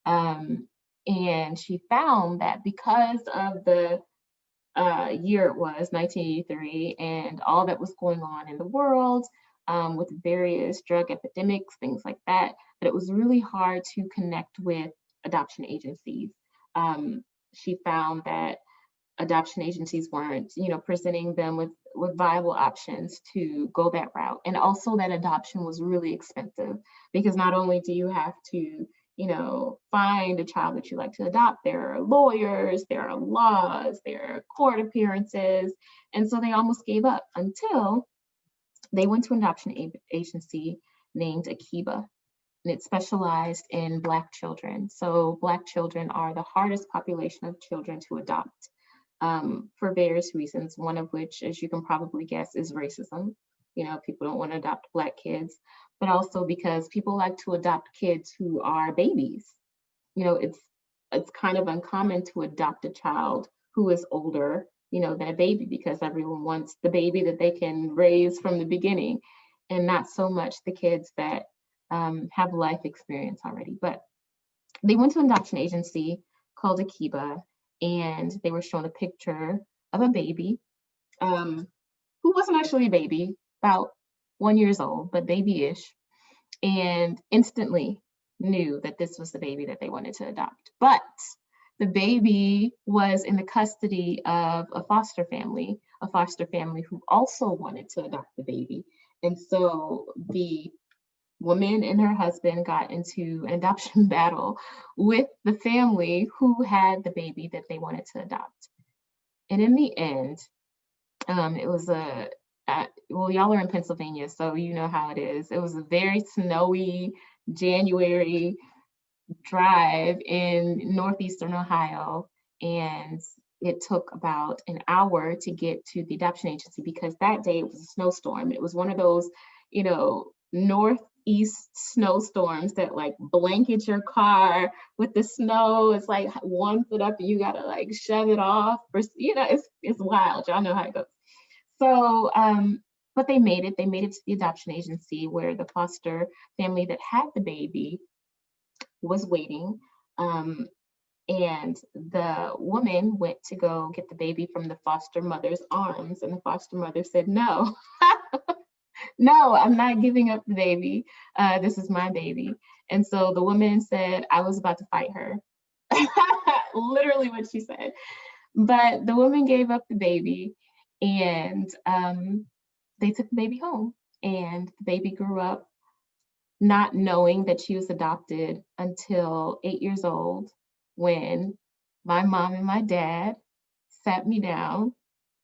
And she found that because of the year it was, 1983, and all that was going on in the world with various drug epidemics, things like that, that it was really hard to connect with adoption agencies. She found that adoption agencies weren't, presenting them with viable options to go that route. And also that adoption was really expensive, because not only do you have to, find a child that you like to adopt, there are lawyers, there are laws, there are court appearances. And so they almost gave up until they went to an adoption agency named Akiba. And it specialized in Black children. So Black children are the hardest population of children to adopt for various reasons, one of which, as you can probably guess, is racism. People don't want to adopt Black kids, but also because people like to adopt kids who are babies. It's kind of uncommon to adopt a child who is older, than a baby, because everyone wants the baby that they can raise from the beginning. and not so much the kids that have life experience already. But they went to an adoption agency called Akiba, and they were shown a picture of a baby who wasn't actually a baby, about 1 year old, but baby-ish, and instantly knew that this was the baby that they wanted to adopt. But the baby was in the custody of a foster family who also wanted to adopt the baby. And so the woman and her husband got into an adoption battle with the family who had the baby that they wanted to adopt. And in the end, it was well, y'all are in Pennsylvania, so you know how it is. It was a very snowy January drive in northeastern Ohio, and it took about an hour to get to the adoption agency because that day it was a snowstorm. It was one of those, northeast snowstorms that like blanket your car with the snow. It's like 1 foot up and you gotta like shove it off. It's wild. Y'all know how it goes. So, but they made it. They made it to the adoption agency where the foster family that had the baby was waiting. And the woman went to go get the baby from the foster mother's arms, and the foster mother said, no, no, I'm not giving up the baby. This is my baby. And so the woman said, I was about to fight her. Literally what she said. But the woman gave up the baby, and they took the baby home, and the baby grew up not knowing that she was adopted until 8 years old, when my mom and my dad sat me down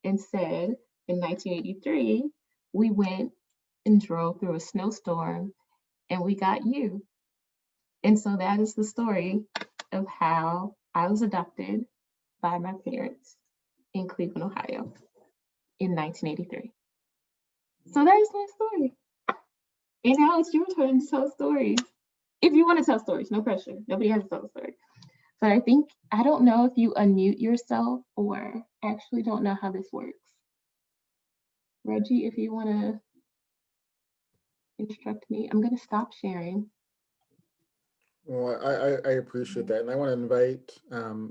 and said, in 1983, we went and drove through a snowstorm and we got you. And so that is the story of how I was adopted by my parents in Cleveland, Ohio in 1983. So that is my story. And now it's your turn to tell stories. If you want to tell stories, no pressure. Nobody has to tell a story. But I don't know if you unmute yourself or actually don't know how this works. Reggie, if you want to instruct me, I'm going to stop sharing.
Well, I appreciate that. And I want to invite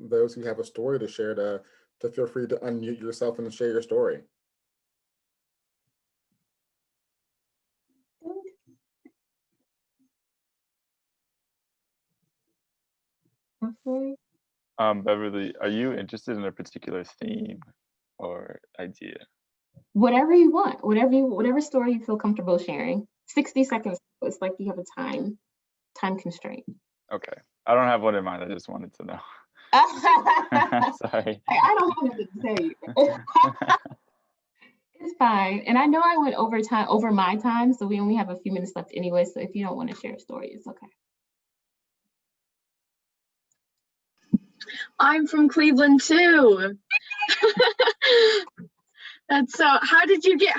those who have a story to share to feel free to unmute yourself and share your story.
Okay.
Beverly, are you interested in a particular theme or idea?
Whatever you want, whatever story you feel comfortable sharing. 60 seconds. It's like you have a time constraint.
Okay. I don't have one in mind. I just wanted to know. Sorry.
I don't have anything to tell you. It's fine. And I know I went over my time, so we only have a few minutes left anyway. So if you don't want to share a story, it's okay.
I'm from Cleveland too. That's so. How did you get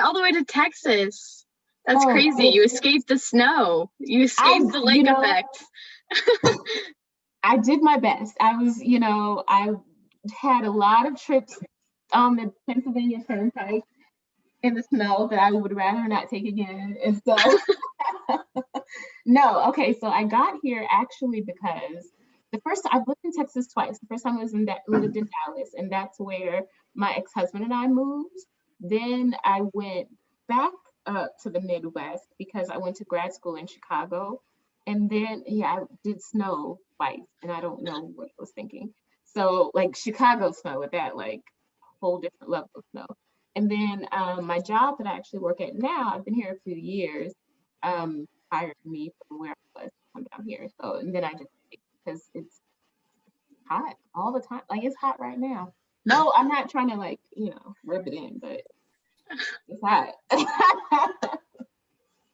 all the way to Texas? That's crazy. You escaped the snow. You escaped the lake effect.
I did my best. I had a lot of trips on the Pennsylvania Turnpike in the snow that I would rather not take again. And so, so I got here actually because I've lived in Texas twice. The first time I lived in Dallas, and that's where my ex-husband and I moved. Then I went back up to the Midwest because I went to grad school in Chicago. And then, I did snow twice, and I don't know what I was thinking. So, like Chicago snow with that, like, whole different level of snow. And then my job that I actually work at now, I've been here a few years, hired me from where I was to come down here. So, and then I just, because it's hot all the time. Like, it's hot right now. No, I'm not trying to, like, rub it in, but it's hot.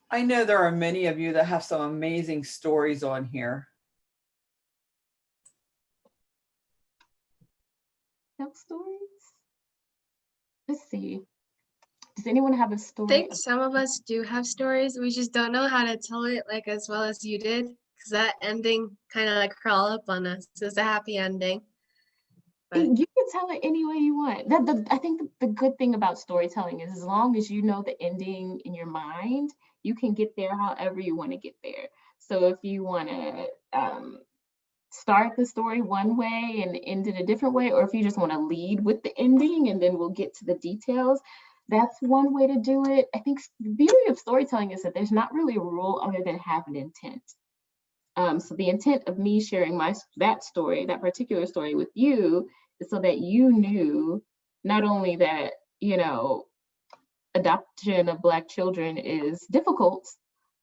I know there are many of you that have some amazing stories on here.
Tell stories? Let's see. Does anyone have a story?
I think some of us do have stories. We just don't know how to tell it like as well as you did, because that ending kind of like crawl up on us. It's a happy ending.
You can tell it any way you want. I think the good thing about storytelling is as long as you know the ending in your mind, you can get there however you want to get there. So if you want to start the story one way and end it a different way, or if you just want to lead with the ending and then we'll get to the details, that's one way to do it. I think the beauty of storytelling is that there's not really a rule other than have an intent. So the intent of me sharing that particular story with you is so that you knew not only that, adoption of Black children is difficult,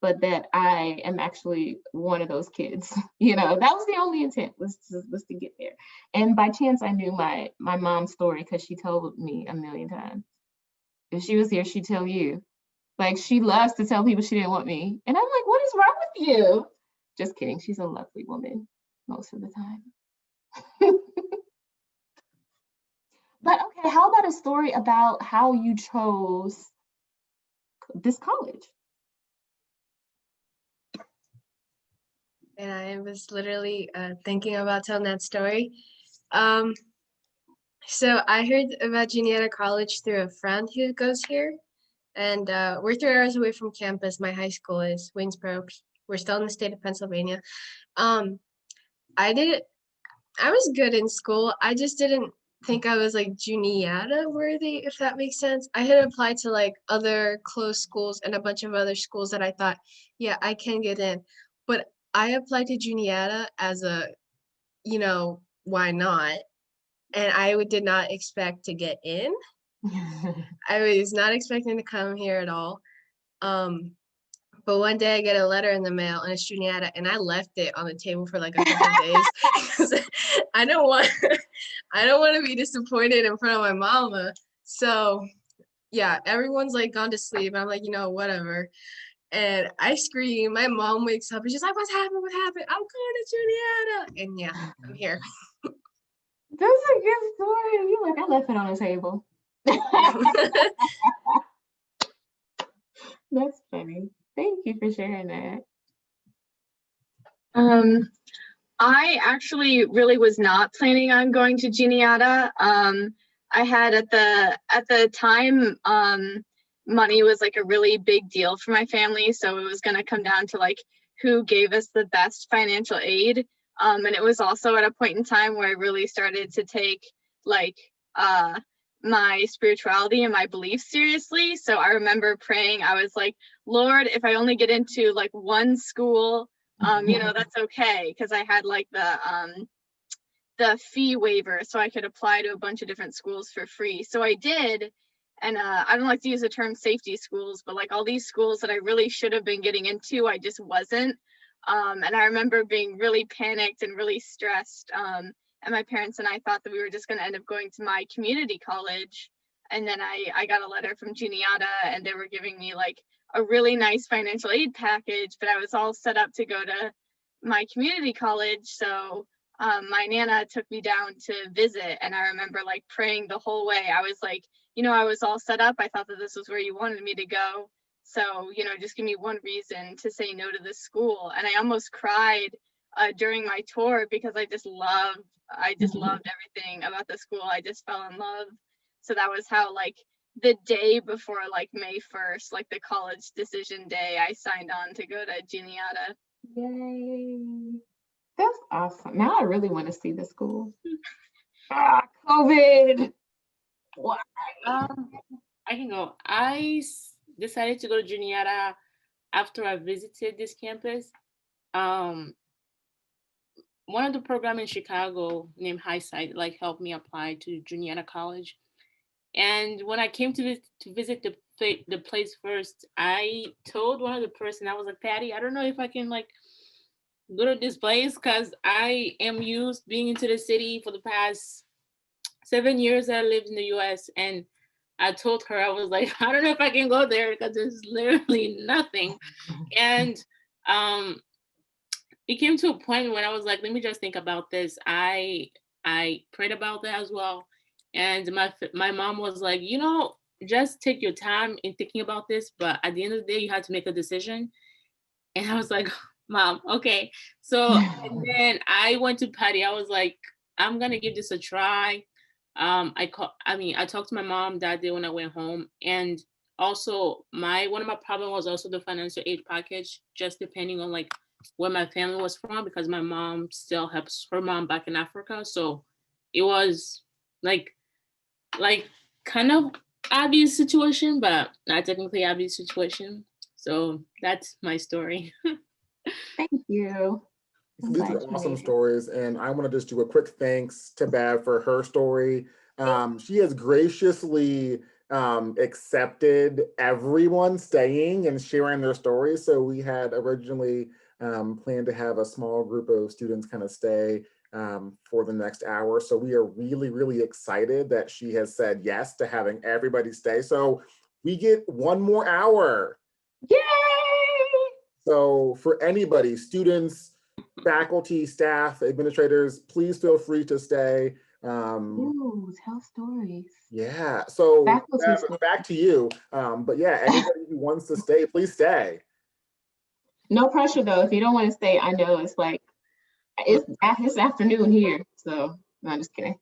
but that I am actually one of those kids. That was the only intent, was to get there. And by chance, I knew my mom's story because she told me a million times. If she was here, she'd tell you. Like, she loves to tell people she didn't want me. And I'm like, what is wrong with you? Just kidding. She's a lovely woman most of the time. But okay, how about a story about how you chose this college?
And I was literally thinking about telling that story. So I heard about Juniata College through a friend who goes here. And we're 3 hours away from campus. My high school is Waynesboro. We're still in the state of Pennsylvania. I was good in school. I just didn't think I was like Juniata worthy, if that makes sense. I had applied to like other close schools and a bunch of other schools that I thought, yeah, I can get in. But I applied to Juniata as a, why not? And I did not expect to get in. I was not expecting to come here at all. But one day I get a letter in the mail and it's Juniata, and I left it on the table for like a couple of days because I don't want to be disappointed in front of my mama. So yeah, everyone's like gone to sleep. I'm like, whatever. And I scream. My mom wakes up and she's like, "What's happened? What happened? I'm going to Juniata." And yeah, I'm here.
That's a good story. You're like, I left it on the table. That's funny. Thank you for sharing that.
I actually really was not planning on going to Juniata. I had at the time, money was like a really big deal for my family, so it was going to come down to like who gave us the best financial aid. And it was also at a point in time where I really started to take like my spirituality and my beliefs seriously. So I remember praying. I was like, Lord, if I only get into like one school, that's okay, because I had like the fee waiver, so I could apply to a bunch of different schools for free. So I did, and I don't like to use the term safety schools, but like all these schools that I really should have been getting into, I just wasn't. And I remember being really panicked and really stressed. And my parents and I thought that we were just going to end up going to my community college. And then I got a letter from Juniata, and they were giving me like a really nice financial aid package, but I was all set up to go to my community college. So my Nana took me down to visit, and I remember like praying the whole way. I was like, I was all set up. I thought that this was where you wanted me to go. So, just give me one reason to say no to this school. And I almost cried during my tour because I just loved everything about the school. I just fell in love. So that was how like the day before like May 1st, like the college decision day, I signed on to go to Juniata.
Yay. That's awesome. Now I really want to see the school. COVID. Why?
I can go. I decided to go to Juniata after I visited this campus. One of the programs in Chicago named Highside like helped me apply to Juniata College. And when I came to visit the place first, I told one of the person, I was like, Patty, I don't know if I can like go to this place because I am used being into the city for the past 7 years that I lived in the US. And I told her, I was like, I don't know if I can go there because there's literally nothing. And it came to a point when I was like, let me just think about this. I prayed about that as well. And my mom was like, just take your time in thinking about this. But at the end of the day, you had to make a decision. And I was like, Mom, okay. So and then I went to Patty. I was like, I'm gonna give this a try. I talked to my mom that day when I went home, and also one of my problem was also the financial aid package, just depending on like where my family was from, because my mom still helps her mom back in Africa. So it was like kind of obvious situation, but not technically obvious situation. So that's my story.
Thank you.
These are awesome stories, and I want to just do a quick thanks to Bev for her story. She has graciously accepted everyone staying and sharing their stories. So we had originally planned to have a small group of students kind of stay for the next hour. So we are really, really excited that she has said yes to having everybody stay. So we get one more hour.
Yay!
So for anybody, students, faculty, staff, administrators, please feel free to stay.
Ooh, tell stories.
Yeah, so
Faculty
back to you. But yeah, anybody who wants to stay, please stay.
No pressure though. If you don't want to stay, I know it's like, it's afternoon here. So no, I'm just kidding.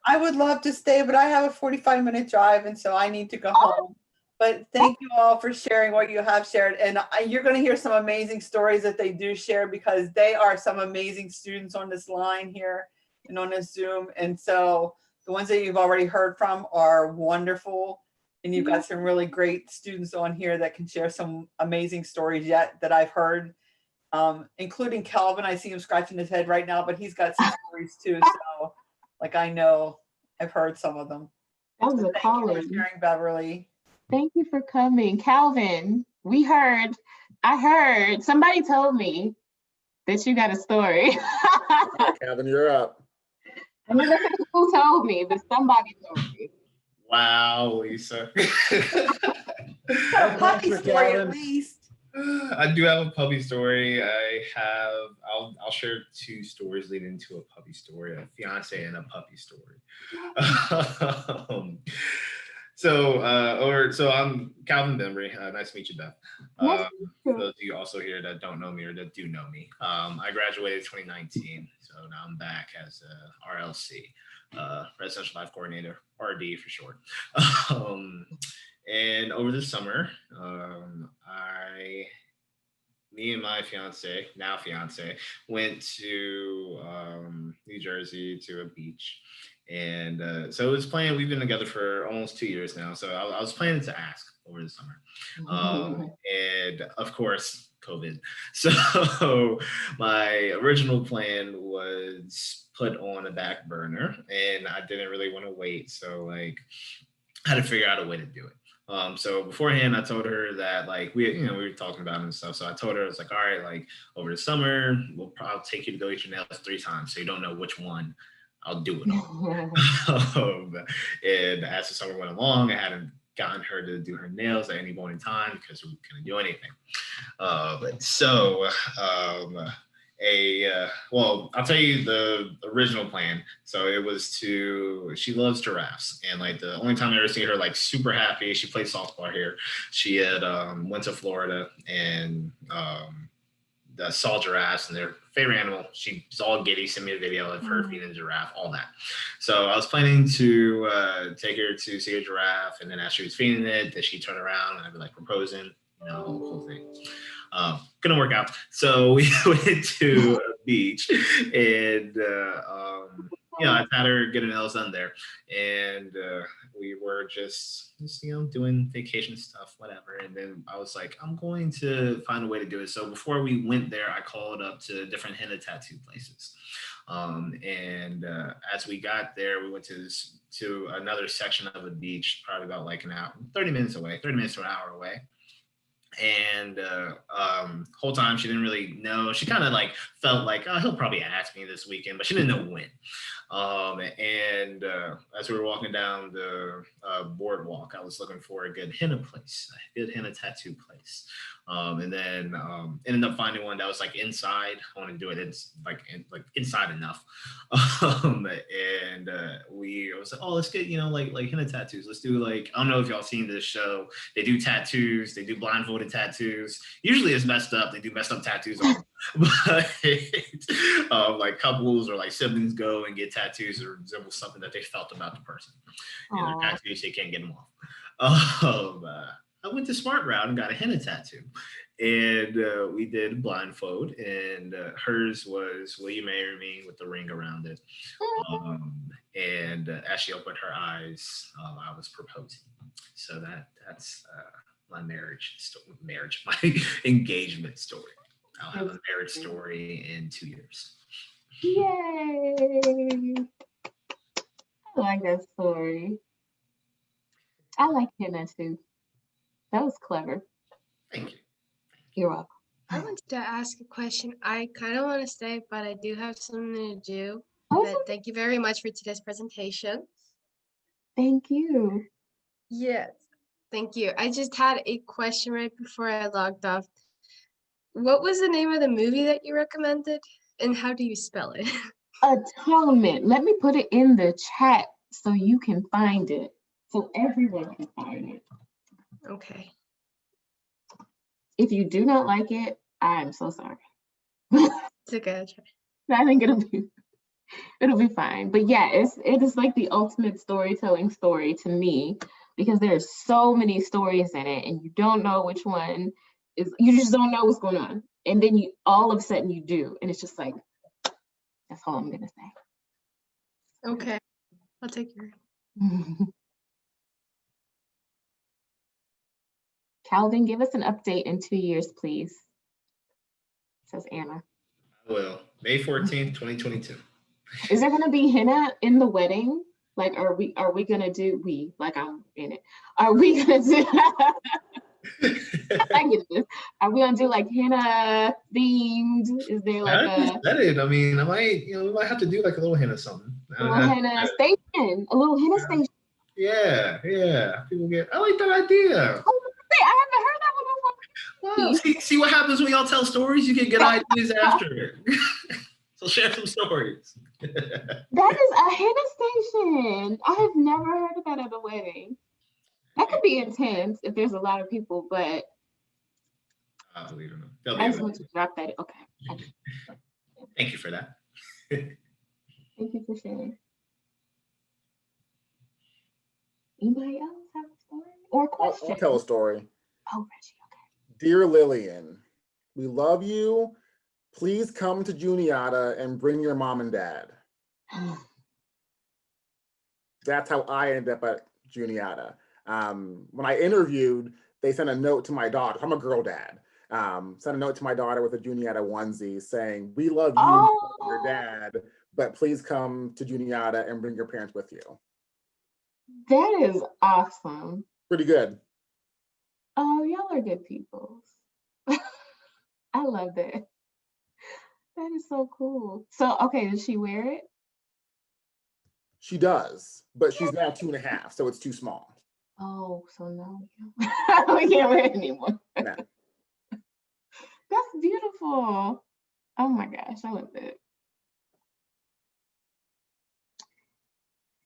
I would love to stay, but I have a 45-minute drive, and so I need to go home. But thank you all for sharing what you have shared. And you're going to hear some amazing stories that they do share, because they are some amazing students on this line here and on this Zoom. And so the ones that you've already heard from are wonderful. And you've got some really great students on here that can share some amazing stories yet that I've heard, including Calvin. I see him scratching his head right now, but he's got some stories too. So like, I know I've heard some of them.
That was a
Thank you
calling.
for sharing, Beverly.
Thank you for coming. Calvin, I heard, somebody told me that you got a story.
Calvin, you're up.
I'm not gonna say who told me, but somebody told me.
Wow, Lisa.
Got a puppy story at least.
I do have a puppy story. I'll share two stories leading into a puppy story, a fiance and a puppy story. So I'm Calvin Bembry. Nice to meet you, Beth. For those of you also here that don't know me or that do know me, I graduated 2019, so now I'm back as a RLC, Residential Life Coordinator, RD for short. And over the summer, me and my now fiance, went to New Jersey to a beach. And so it was planned. We've been together for almost 2 years now. So I was planning to ask over the summer. And of course, COVID. So my original plan was put on a back burner, and I didn't really want to wait. So I had to figure out a way to do it. So beforehand, I told her that we were talking about it and stuff. So I told her, I was like, all right, over the summer, I'll take you to go get your nails 3 times. So you don't know which one I'll do it on. And as the summer went along, I hadn't gotten her to do her nails at any point in time because we couldn't do anything. Well, I'll tell you the original plan. So it was she loves giraffes, and the only time I ever seen her super happy, she played softball here. She had went to Florida and saw giraffes and their favorite animal. She's all giddy, sent me a video of her feeding a giraffe, all that. So I was planning to take her to see a giraffe, and then as she was feeding it, that she'd turn around and I'd be proposing, the whole thing. Couldn't work out. So we went to a beach, and I had her get her nails done there, and we were just doing vacation stuff, whatever. And then I was like, I'm going to find a way to do it. So before we went there, I called up to different henna tattoo places. And as we got there, we went to another section of the beach, probably about an hour, 30 minutes to an hour away. And whole time she didn't really know. She kind of felt like, oh, he'll probably ask me this weekend, but she didn't know when. And as we were walking down the boardwalk, I was looking for a good henna place, a good henna tattoo place. And then ended up finding one that was like inside. I want to do it. It's like inside enough. And we was like, oh, let's get, like henna tattoos. Let's do like, I don't know if y'all seen this show. They do tattoos. They do blindfolded tattoos. Usually it's messed up. They do messed up tattoos on but like couples or like siblings go and get tattoos or resemble something that they felt about the person. And their tattoos, they can't get them off. I went the smart route and got a henna tattoo, and we did blindfold, and hers was "Will you marry me?" with the ring around it. And as she opened her eyes, I was proposing. So that's my my engagement story. I'll have a marriage story in 2 years.
Yay! I like that story. I like henna too. That was clever.
Thank you.
You're welcome.
I wanted to ask a question. I kind of want to stay, but I do have something to do.
Awesome.
But thank you very much for today's presentation.
Thank you.
Yes, thank you. I just had a question right before I logged off. What was the name of the movie that you recommended, and how do you spell it?
Atonement. Let me put it in the chat so you can find it, so everyone can find it.
Okay.
If you do not like it, I'm so sorry.
It's okay.
I think it'll be fine. But yeah, it is like the ultimate storytelling story to me, because there's so many stories in it, and you don't know which one is. You just don't know what's going on, and then you all of a sudden you do, and it's just like, that's all I'm gonna say.
Okay, I'll take your.
Calvin, give us an update in 2 years, please. Says Anna.
I will. May 14th, 2022.
Is there gonna be henna in the wedding? Like, are we gonna do like I'm in it? Are we gonna do I get this. Are we gonna do like henna themed? Is there like
I mean, we might have to do like a little henna something.
A little henna station. A little henna station.
Yeah. People I like that idea.
Oh, I haven't heard that one before.
Wow. See what happens when y'all tell stories? You can get ideas after it. So share some stories.
That is a henna station. I have never heard of that at a wedding. That could be intense if there's a lot of people, but
I believe in them.
I just want to drop that. Okay.
Thank you for that.
Thank you for sharing. Anybody else have a story or a question?
I'll tell a story.
Oh, Reggie, okay.
Dear Lillian, we love you. Please come to Juniata and bring your mom and dad. That's how I ended up at Juniata. When I interviewed, they sent a note to my daughter. I'm a girl dad. Sent a note to my daughter with a Juniata onesie saying, we love you, your dad, but please come to Juniata and bring your parents with you.
That is awesome.
Pretty good.
Oh, y'all are good people. I love that. That is so cool. So, okay, does she wear it?
She does, but she's now 2.5, so it's too small.
Oh, so no, we can't wear it anymore.
No.
That's beautiful. Oh my gosh, I love that.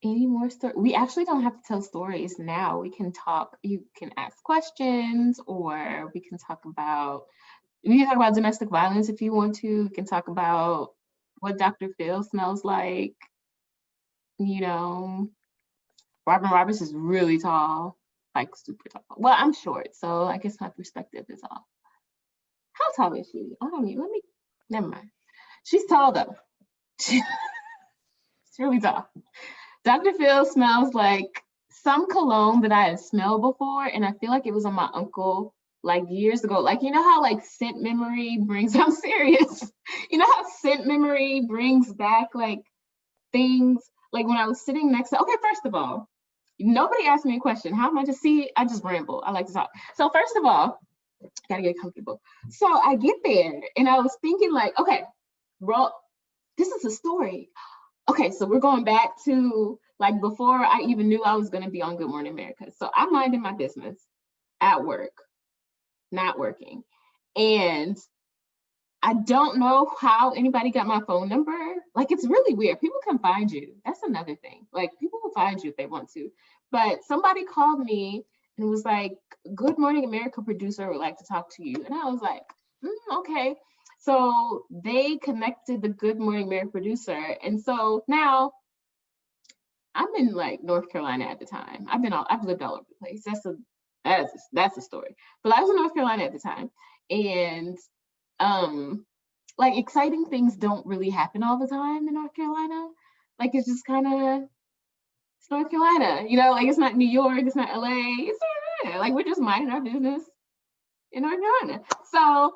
Any more stories? We actually don't have to tell stories now. We can talk. You can ask questions, or we can talk about domestic violence if you want to. We can talk about what Dr. Phil smells like. Robin Roberts is really tall, like super tall. Well, I'm short, so I guess my perspective is off. How tall is she? I don't even, never mind. She's tall though. She's really tall. Dr. Phil smells like some cologne that I had smelled before, and I feel like it was on my uncle like years ago. Like, you know how like scent memory brings, I'm serious. You know how scent memory brings back like things, like when I was sitting next to, okay, first of all, nobody asked me a question. How am I I just ramble. I like to talk. So first of all, gotta get comfortable. So I get there and I was thinking like, okay, bro, this is a story. Okay, so we're going back to like before I even knew I was gonna be on Good Morning America. So I'm minding my business at work. not working. And I don't know how anybody got my phone number. Like, it's really weird. People can find you. That's another thing. Like, people will find you if they want to. But somebody called me and was like, Good Morning America producer would like to talk to you. And I was like, okay. So they connected the Good Morning America producer. And so now I'm in like North Carolina at the time. I've lived all over the place. That's a story. But I was in North Carolina at the time. And like exciting things don't really happen all the time in North Carolina. Like it's just kind of, it's North Carolina, you know, like it's not New York, it's not LA, it's North Carolina. Like we're just minding our business in North Carolina. So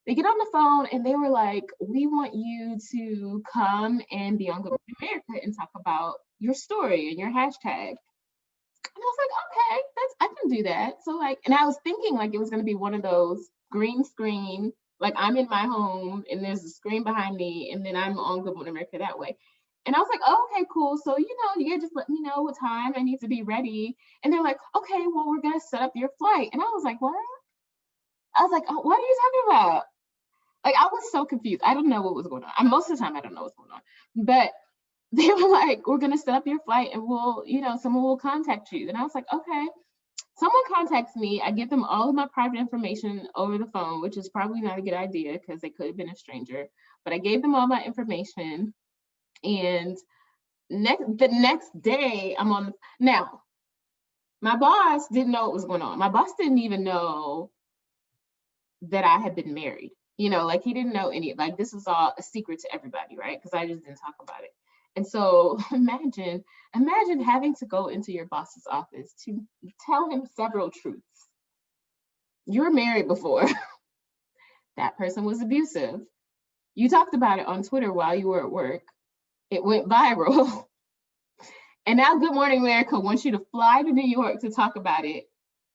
they get on the phone and they were like, we want you to come and be on Good Morning America and talk about your story and your hashtag. And I was like, okay, I can do that. So like, and I was thinking like it was going to be one of those green screen, like I'm in my home and there's a screen behind me and then I'm on Good Morning America that way. And I was like, oh, okay, cool. So, you know, you just let me know what time I need to be ready. And they're like, okay, well, we're going to set up your flight. And I was like, what? I was like, oh, what are you talking about? Like, I was so confused. I don't know what was going on. Most of the time, I don't know what's going on. But they were like, we're going to set up your flight and we'll, you know, someone will contact you. And I was like, okay. Someone contacts me. I give them all of my private information over the phone, which is probably not a good idea because they could have been a stranger. But I gave them all my information. And the next day, I'm on. Now, my boss didn't know what was going on. My boss didn't even know that I had been married. You know, like he didn't know any, like this was all a secret to everybody, right? Because I just didn't talk about it. And so imagine having to go into your boss's office to tell him several truths. You were married before. That person was abusive. You talked about it on Twitter while you were at work. It went viral. And now Good Morning America wants you to fly to New York to talk about it.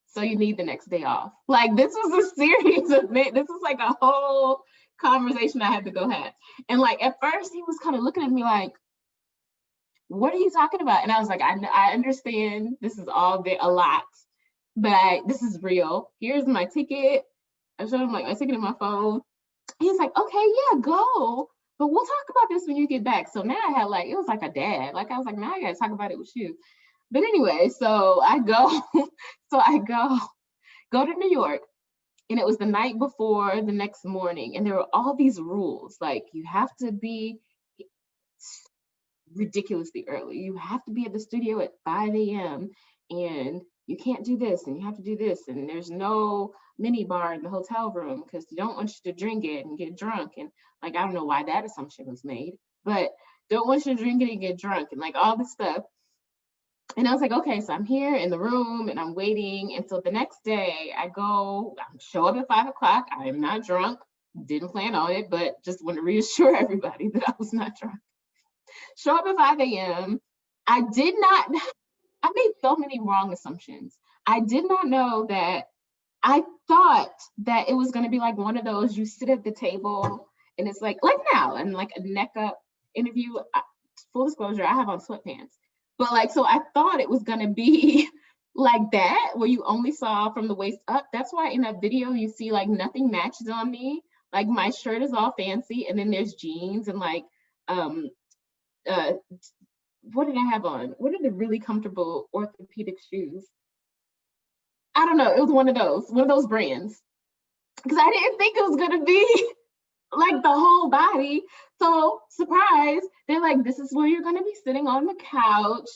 So you need the next day off. Like this was a series of, this was like a whole conversation I had to go have. And like, at first he was kind of looking at me like, what are you talking about? And I was like, I understand this is all a lot, but this is real. Here's my ticket. I showed him like my ticket in my phone. He's like, okay, yeah, go. But we'll talk about this when you get back. So now I had like, it was like a dad. Like I was like, now I gotta talk about it with you. But anyway, so I go to New York, and it was the night before the next morning. And there were all these rules, like you have to be ridiculously early. You have to be at the studio at 5 a.m. and you can't do this and you have to do this. And there's no mini bar in the hotel room because they don't want you to drink it and get drunk. And like, I don't know why that assumption was made, but don't want you to drink it and get drunk and like all this stuff. And I was like, okay, so I'm here in the room and I'm waiting. And so the next day I show up at 5 o'clock. I am not drunk, didn't plan on it, but just want to reassure everybody that I was not drunk. Show up at 5 a.m. I made so many wrong assumptions. I did not know that. I thought that it was going to be like one of those, you sit at the table and it's like now, and like a neck up interview. Full disclosure, I have on sweatpants. But like, so I thought it was going to be like that, where you only saw from the waist up. That's why in that video, you see like nothing matches on me. Like my shirt is all fancy and then there's jeans and like, what did I have on? What are the really comfortable orthopedic shoes? I don't know. It was one of those brands. Because I didn't think it was going to be like the whole body. So surprise, they're like, this is where you're going to be sitting on the couch.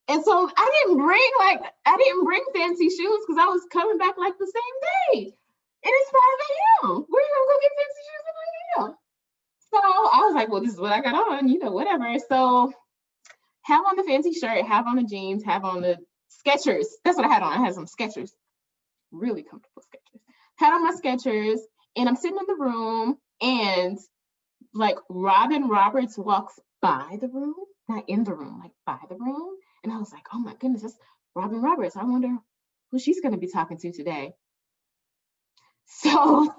And so I didn't bring fancy shoes because I was coming back like the same day. And it's 5 a.m. Where are you going to go get fancy shoes at 5 a.m.? So I was like, well, this is what I got on, you know, whatever. So have on the fancy shirt, have on the jeans, have on the Skechers. That's what I had on. I had some Skechers, really comfortable Skechers. Had on my Skechers, and I'm sitting in the room, and like Robin Roberts walks by the room, not in the room, like by the room. And I was like, oh my goodness, that's Robin Roberts. I wonder who she's going to be talking to today. So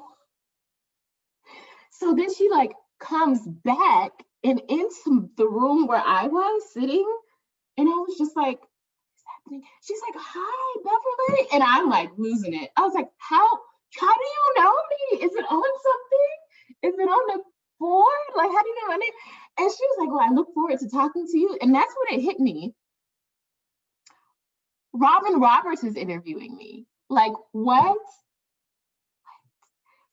then she like comes back and into the room where I was sitting, and I was just like, is that She's like, hi, Beverly. And I'm like losing it. I was like, how do you know me? Is it on something? Is it on the board? Like, how do you know my name? And she was like, well, I look forward to talking to you. And that's when it hit me. Robin Roberts is interviewing me. Like, what?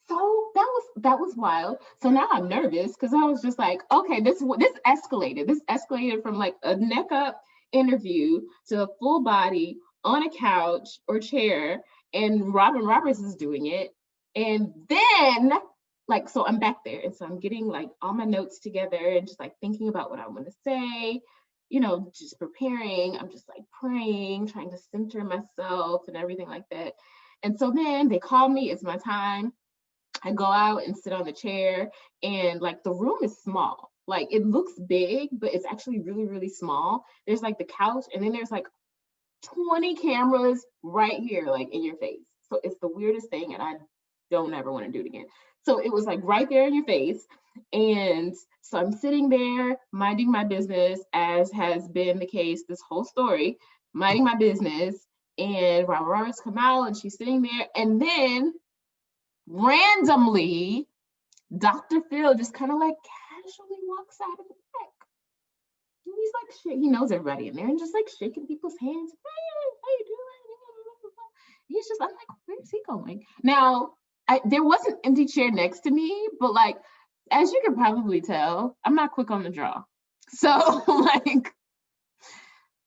So that was wild. So now I'm nervous because I was just like, okay, this escalated. This escalated from like a neck up interview to a full body on a couch or chair, and Robin Roberts is doing it. And then like, so I'm back there, and so I'm getting like all my notes together and just like thinking about what I want to say, you know, just preparing. I'm just like praying, trying to center myself and everything like that. And so then they call me, it's my time. I go out and sit on the chair, and like the room is small. Like it looks big, but it's actually really, really small. There's like the couch, and then there's like 20 cameras right here, like in your face. So it's the weirdest thing, and I don't ever want to do it again. So it was like right there in your face. And so I'm sitting there minding my business, as has been the case this whole story, minding my business. And Robin Roberts come out, and she's sitting there, and then randomly, Dr. Phil just kind of like casually walks out of the back. And he's like, he knows everybody in there, and just like shaking people's hands. Hey, how you doing? He's just, I'm like, where's he going? Now, there was an empty chair next to me, but like, as you can probably tell, I'm not quick on the draw. So like,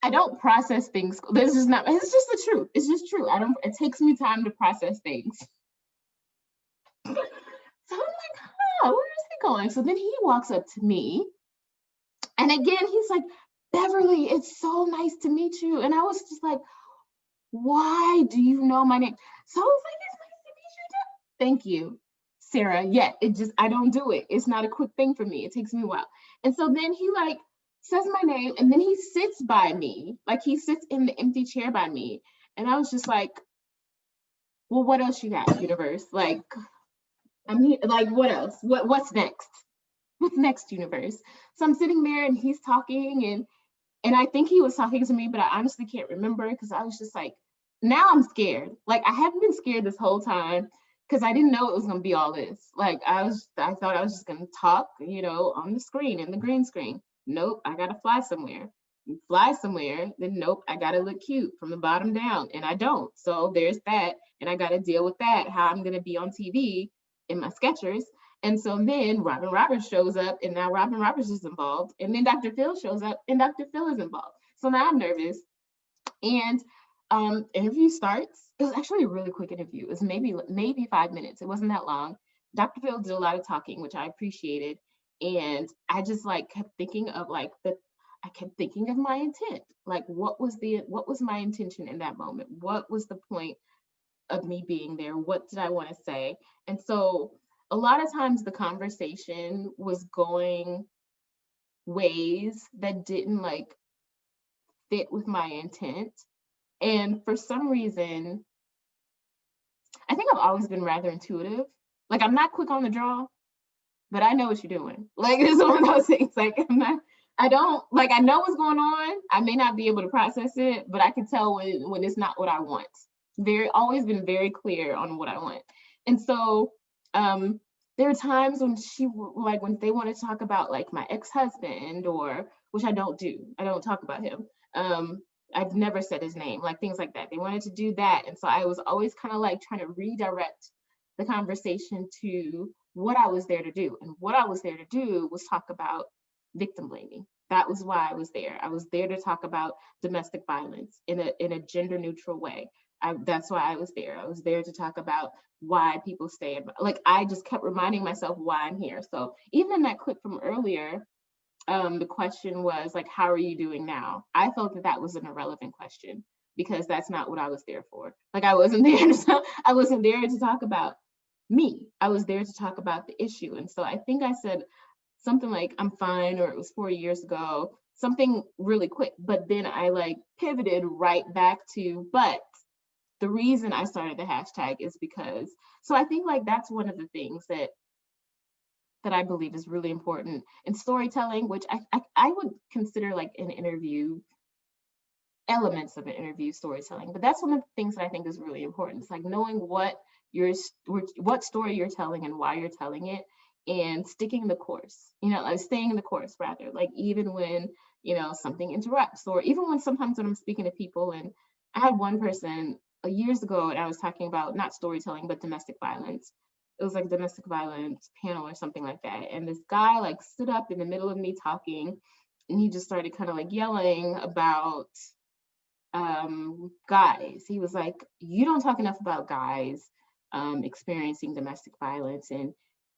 I don't process things. It's just the truth. It's just true. It takes me time to process things. So I'm like, where is he going? So then he walks up to me, and again, he's like, Beverly, it's so nice to meet you. And I was just like, why do you know my name? So I was like, it's nice to meet you too. Thank you, Sarah. Yeah, I don't do it. It's not a quick thing for me. It takes me a while. And so then he like says my name, and then he sits by me, like he sits in the empty chair by me. And I was just like, well, what else you got, universe? Like, I'm here, like, what else? What's next? What's next, universe? So I'm sitting there, and he's talking, and I think he was talking to me, but I honestly can't remember, because I was just like, now I'm scared. Like, I haven't been scared this whole time, because I didn't know it was gonna be all this. Like, I thought I was just gonna talk, you know, on the screen, in the green screen. Nope, I gotta fly somewhere. Then nope, I gotta look cute from the bottom down, and I don't. So there's that, and I gotta deal with that, how I'm gonna be on TV in my Skechers. And so then Robin Roberts shows up, and now Robin Roberts is involved. And then Dr. Phil shows up, and Dr. Phil is involved. So now I'm nervous. And interview starts. It was actually a really quick interview. It was maybe 5 minutes. It wasn't that long. Dr. Phil did a lot of talking, which I appreciated. And I just like kept thinking of like my intent. Like, what was my intention in that moment? What was the point of me being there? What did I want to say? And so a lot of times the conversation was going ways that didn't like fit with my intent. And for some reason, I think I've always been rather intuitive. Like, I'm not quick on the draw, but I know what you're doing. Like, it's one of those things. Like, I know what's going on. I may not be able to process it, but I can tell when it's not what I want. Always been very clear on what I want. And so there are times when when they want to talk about like my ex-husband, or, which I don't do. I don't talk about him. I've never said his name, like things like that. They wanted to do that. And so I was always kind of like trying to redirect the conversation to what I was there to do. And what I was there to do was talk about victim blaming. That was why I was there. I was there to talk about domestic violence in a gender neutral way. That's why I was there. I was there to talk about why people stay. Like, I just kept reminding myself why I'm here. So even in that clip from earlier, the question was like, how are you doing now? I felt that was an irrelevant question, because that's not what I was there for. Like, I wasn't there to talk about me. I was there to talk about the issue. And so I think I said something like, I'm fine, or it was 4 years ago, something really quick. But then I like pivoted right back to, but the reason I started the hashtag is because, so I think like that's one of the things that I believe is really important in storytelling, which I would consider like an interview elements of an interview storytelling. But that's one of the things that I think is really important. It's like knowing what story you're telling and why you're telling it, and sticking the course, like staying in the course rather, like even when, something interrupts, or even when sometimes when I'm speaking to people. And I had one person years ago, and I was talking about not storytelling, but domestic violence. It was like a domestic violence panel or something like that. And this guy like stood up in the middle of me talking, and he just started kind of like yelling about guys. He was like, you don't talk enough about guys experiencing domestic violence. And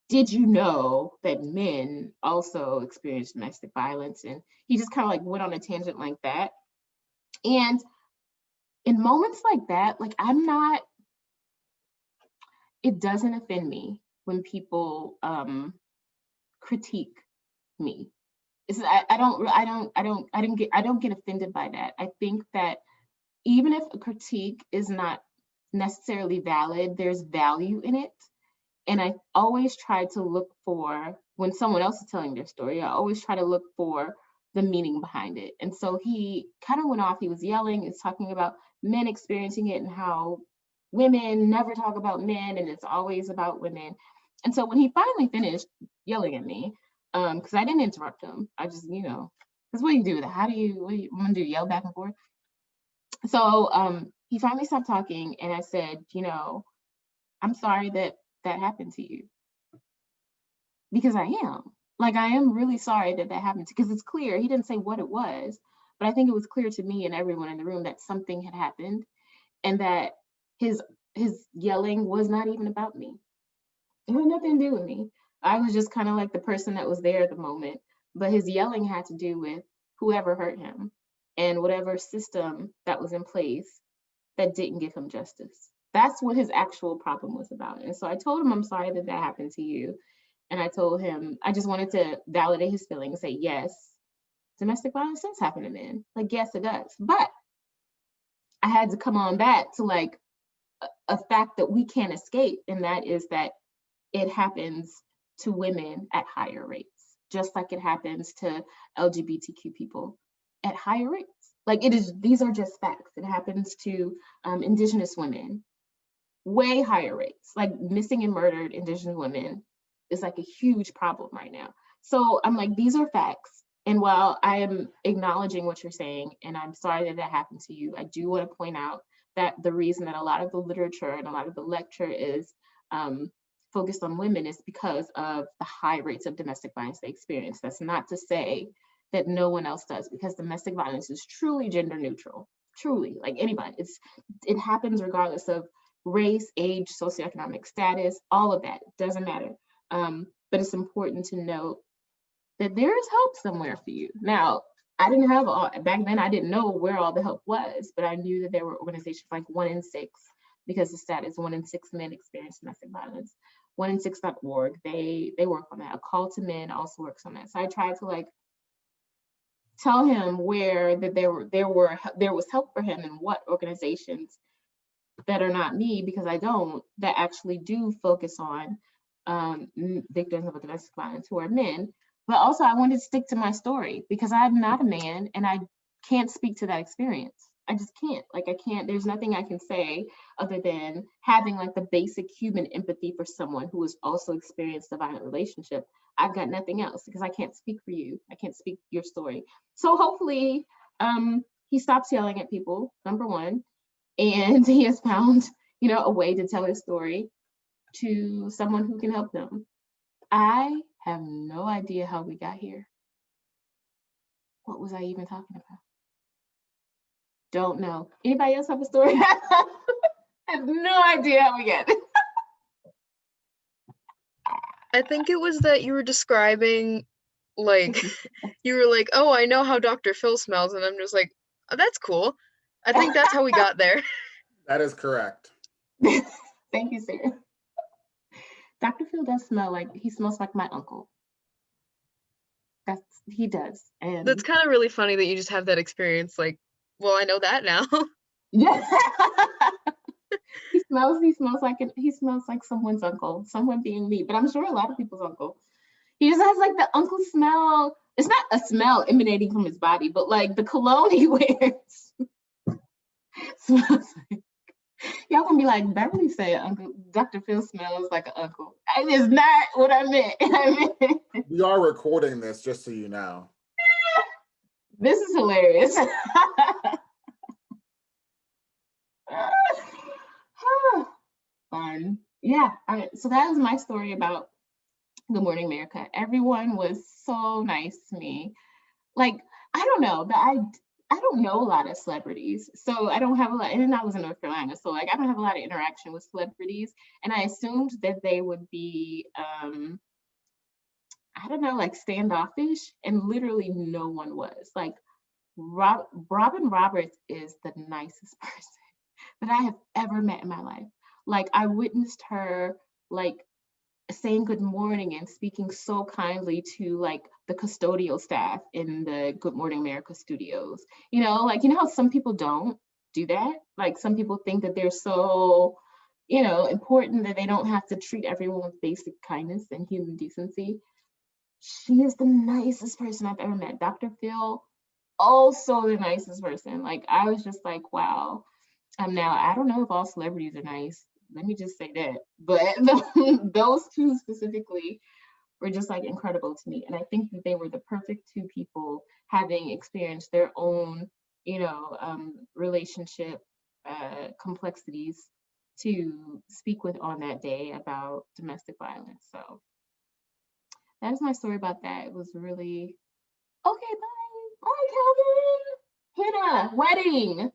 did you know that men also experience domestic violence? And he just kind of like went on a tangent like that. And in moments like that, like it doesn't offend me when people critique me. I don't get offended by that. I think that even if a critique is not necessarily valid, there's value in it. And I always try to look for, when someone else is telling their story, I always try to look for the meaning behind it. And so he kind of went off, he was yelling, he's talking about men experiencing it and how women never talk about men and it's always about women. And so when he finally finished yelling at me, because I didn't interrupt him, I just, because what do you do with it? What do you want to do, yell back and forth? So he finally stopped talking, and I said, I'm sorry that happened to you. Because I am really sorry that happened, because it's clear, he didn't say what it was, but I think it was clear to me and everyone in the room that something had happened, and that his yelling was not even about me. It had nothing to do with me. I was just kind of like the person that was there at the moment, but his yelling had to do with whoever hurt him and whatever system that was in place that didn't give him justice. That's what his actual problem was about. And so I told him, I'm sorry that happened to you. And I told him, I just wanted to validate his feelings, say, yes, domestic violence does happen to men. Like, yes, it does. But I had to come on back to like a fact that we can't escape. And that is that it happens to women at higher rates, just like it happens to LGBTQ people at higher rates. Like these are just facts. It happens to Indigenous women, way higher rates. Like missing and murdered Indigenous women is like a huge problem right now. So I'm like, these are facts. And while I am acknowledging what you're saying, and I'm sorry that happened to you, I do want to point out that the reason that a lot of the literature and a lot of the lecture is focused on women is because of the high rates of domestic violence they experience. That's not to say that no one else does, because domestic violence is truly gender neutral, truly, like anybody. It happens regardless of race, age, socioeconomic status, all of that, it doesn't matter. But it's important to note that there is help somewhere for you. Now, I didn't have back then, I didn't know where all the help was, but I knew that there were organizations like 1 in 6, because the stat is 1 in 6 men experience domestic violence. 1in6.org, they work on that. A Call to Men also works on that. So I tried to like tell him where that there was help for him and what organizations that are not me, because I don't, that actually do focus on victims of domestic violence who are men. But also I wanted to stick to my story, because I'm not a man and I can't speak to that experience. I just can't, there's nothing I can say other than having like the basic human empathy for someone who has also experienced a violent relationship. I've got nothing else, because I can't speak for you. I can't speak your story. So hopefully he stops yelling at people, number one, and he has found, a way to tell his story to someone who can help them. I have no idea how we got here. What was I even talking about? Don't know. Anybody else have a story? I have no idea how we got it.
I think it was that you were describing, like, you were like, oh, I know how Dr. Phil smells. And I'm just like, oh, that's cool. I think that's how we got there.
That is correct.
Thank you, Sarah. Dr. Phil does smell like, he smells like my uncle. He does. And
that's kind of really funny that you just have that experience. Like, well, I know that now.
Yeah. He smells like someone's uncle, someone being me, but I'm sure a lot of people's uncle. He just has like the uncle smell. It's not a smell emanating from his body, but like the cologne he wears. So I was like, y'all gonna be like, Beverly said Uncle Dr. Phil smells like an uncle. It is not what I meant.
We are recording this, just so you know.
This is hilarious. Fun. Yeah. So that was my story about Good Morning America. Everyone was so nice to me. Like, I don't know, but I don't know a lot of celebrities, so I don't have a lot, and I was in North Carolina, so like I don't have a lot of interaction with celebrities, and I assumed that they would be, I don't know, like standoffish, and literally no one was. Like, Robin Roberts is the nicest person that I have ever met in my life. Like, I witnessed her, like, saying good morning and speaking so kindly to like the custodial staff in the Good Morning America studios. You know, like, you know how some people don't do that? Like, some people think that they're so, you know, important that they don't have to treat everyone with basic kindness and human decency. She is the nicest person I've ever met. Dr. Phil, also the nicest person. Like, I was just like, wow. Now, I don't know if all celebrities are nice. Let me just say that. But those two specifically were just like incredible to me. And I think that they were the perfect two people, having experienced their own, you know, relationship complexities, to speak with on that day about domestic violence. So that's my story about that. It was really, okay, bye. Bye, Kelvin. Hannah, wedding.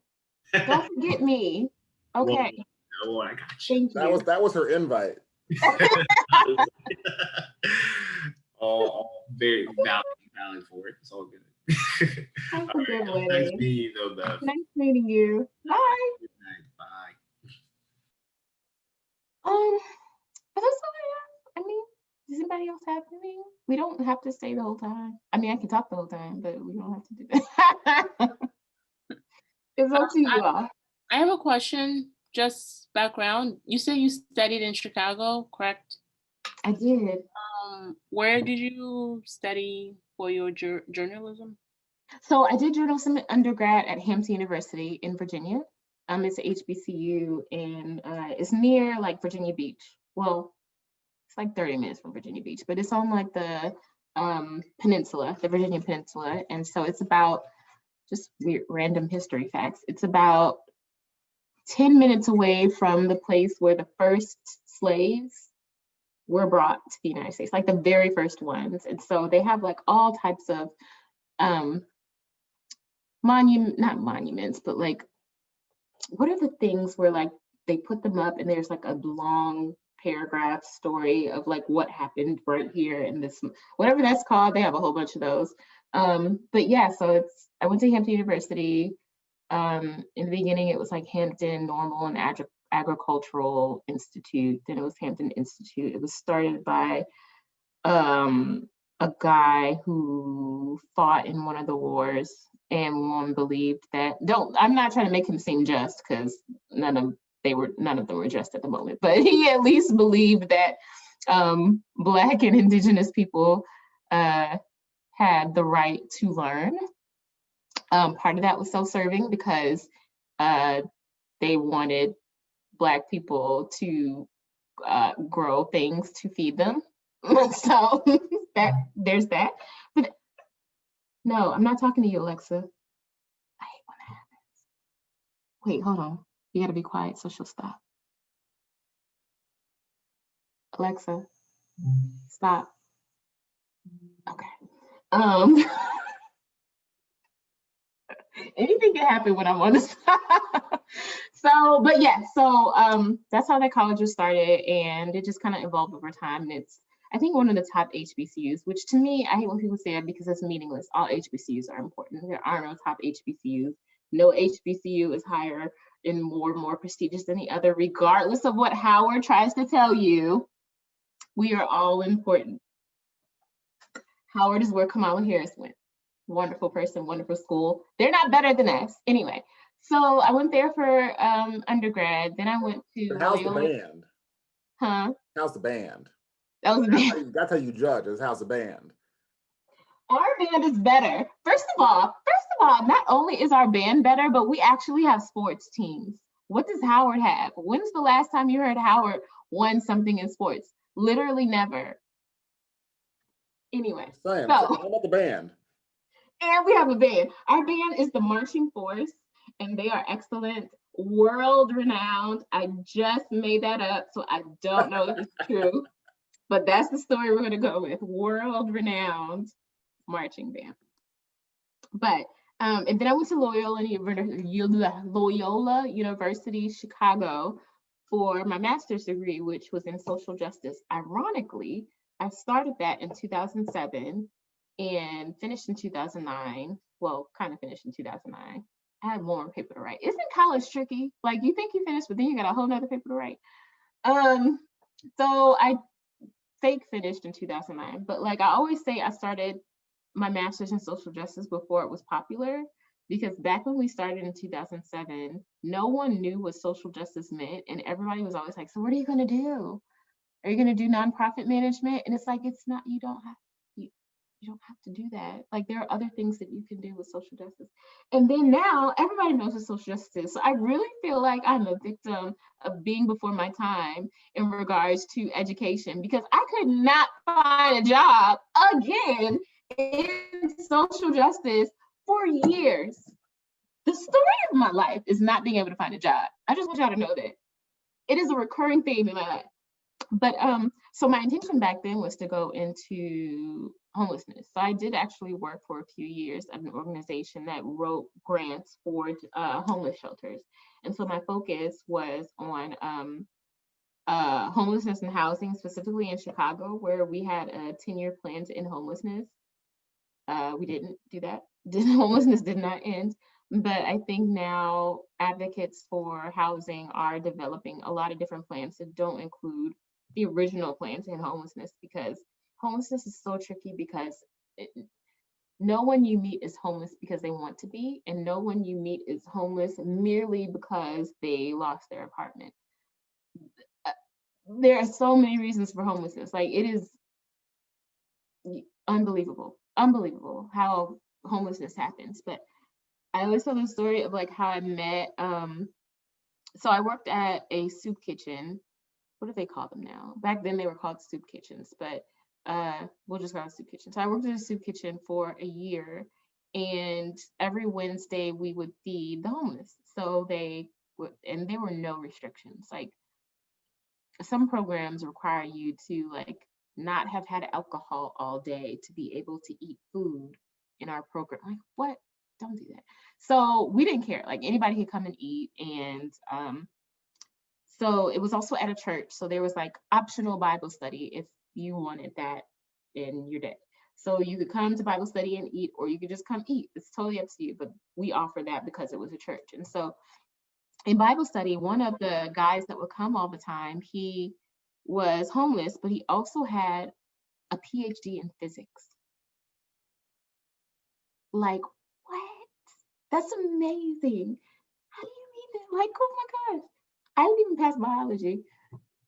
Don't forget me. Okay.
Oh, I got you.
Thank you.
That was her invite.
all very valid for it. It's all good.
Have a good
Nice
wedding.
meeting you, though, Bev.
Nice meeting you. Bye.
Good night. Bye.
But that's all I have. I mean, does anybody else have anything? We don't have to stay the whole time. I mean, I can talk the whole time, but we don't have to do that. It's up to you all.
I have a question, just background. You said you studied in Chicago, correct?
I did.
Where did you study for your journalism?
So I did journalism undergrad at Hampton University in Virginia. It's a HBCU, and it's near like Virginia Beach. Well, it's like 30 minutes from Virginia Beach, but it's on like the peninsula, the Virginia Peninsula. And so it's about, just weird random history facts, it's about 10 minutes away from the place where the first slaves were brought to the United States, like the very first ones. And so they have like all types of not monuments, but like, what are the things where like they put them up and there's like a long paragraph story of like what happened right here in this, whatever that's called. They have a whole bunch of those. But yeah, so I went to Hampton University. In the beginning, it was like Hampton Normal and Agricultural Institute. Then it was Hampton Institute. It was started by a guy who fought in one of the wars, and one believed that, I'm not trying to make him seem just, because none of them were just at the moment, but he at least believed that Black and Indigenous people had the right to learn. Part of that was self-serving, because they wanted Black people to grow things to feed them. So there's that. But no, I'm not talking to you, Alexa. I hate when that happens. Wait, hold on. You gotta be quiet so she'll stop. Alexa, stop. Okay. Anything can happen when I'm on the spot. So, but yeah, so that's how that college was started, and it just kind of evolved over time. And it's, I think, one of the top HBCUs, which to me, I hate when people say that because it's meaningless. All HBCUs are important. There are no top HBCUs. No HBCU is higher and more prestigious than the other, regardless of what Howard tries to tell you. We are all important. Howard is where Kamala Harris went. Wonderful person, wonderful school. They're not better than us. Anyway, so I went there for undergrad. Then I went to
How's the band?
Huh?
How's the band?
That was the band.
That's how you judge, is how's the band?
Our band is better. First of all, not only is our band better, but we actually have sports teams. What does Howard have? When's the last time you heard Howard won something in sports? Literally never. Anyway,
so how about the band?
And we have a band. Our band is the Marching Force, and they are excellent, world renowned. I just made that up, so I don't know if it's true, but that's the story we're going to go with. World renowned marching band. But and then I went to Loyola University, Chicago, for my master's degree, which was in social justice. Ironically, I started that in 2007 and finished in 2009. Well, kind of finished in 2009. I had more paper to write. Isn't college tricky? Like, you think you finished, but then you got a whole nother paper to write. So I fake finished in 2009, but like I always say, I started my master's in social justice before it was popular, because back when we started in 2007, no one knew what social justice meant, and everybody was always like, so what are you going to do? Are you going to do nonprofit management? And it's like, it's not, you don't have to do that. Like, there are other things that you can do with social justice. And then now everybody knows what social justice is. So I really feel like I'm a victim of being before my time in regards to education, because I could not find a job again in social justice for years. The story of my life is not being able to find a job. I just want y'all to know that it is a recurring theme in my life. But so my intention back then was to go into homelessness. So I did actually work for a few years at an organization that wrote grants for homeless shelters. And so my focus was on homelessness and housing, specifically in Chicago, where we had a 10-year plan to end homelessness. We didn't do that. Homelessness did not end. But I think now advocates for housing are developing a lot of different plans that don't include the original plan to end homelessness, because homelessness is so tricky, because no one you meet is homeless because they want to be, and no one you meet is homeless merely because they lost their apartment. There are so many reasons for homelessness. Like, it is unbelievable how homelessness happens. But I always tell the story of like how I met, so I worked at a soup kitchen. What do they call them now? Back then they were called soup kitchens, but we'll just call it soup kitchen. So I worked at a soup kitchen for a year, and every Wednesday we would feed the homeless. So and there were no restrictions. Like, some programs require you to like not have had alcohol all day to be able to eat food in our program. Like, what? Don't do that. So we didn't care. Like, anybody could come and eat. And so it was also at a church. So there was like optional Bible study if you wanted that in your day. So you could come to Bible study and eat, or you could just come eat. It's totally up to you. But we offer that because it was a church. And so in Bible study, one of the guys that would come all the time, he was homeless, but he also had a PhD in physics. Like, what? That's amazing. How do you mean that? Like, oh my gosh. I didn't even pass biology.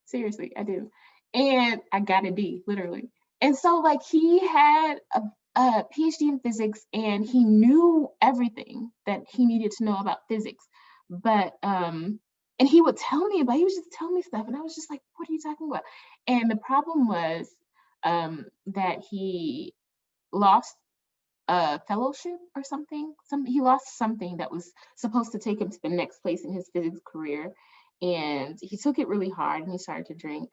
Seriously, I didn't. And I got a D, literally. And so like, he had a PhD in physics, and he knew everything that he needed to know about physics. But and he would tell me about, he was just telling me stuff, and I was just like, what are you talking about? And the problem was that he lost a fellowship or something. He lost something that was supposed to take him to the next place in his physics career, and he took it really hard, and he started to drink,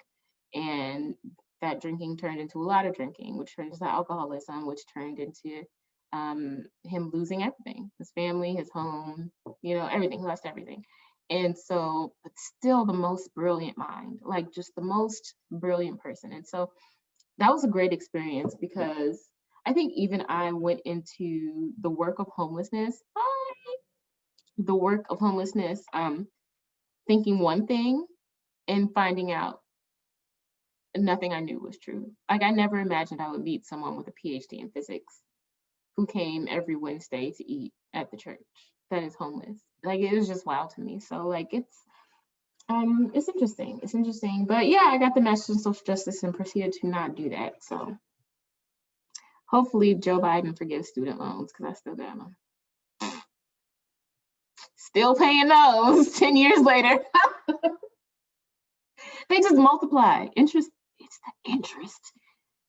and that drinking turned into a lot of drinking, which turned into alcoholism, which turned into him losing everything, his family, his home, everything. He lost everything. And so, but still the most brilliant mind, like just the most brilliant person. And so that was a great experience, because I think even I went into the work of homelessness, thinking one thing and finding out nothing I knew was true. Like, I never imagined I would meet someone with a PhD in physics who came every Wednesday to eat at the church that is homeless. Like, it was just wild to me. So like, it's interesting. It's interesting. But yeah, I got the master's in social justice and proceeded to not do that. So Hopefully Joe Biden forgives student loans because I still got them. Still paying those 10 years later. They just multiply. Interest, it's the interest.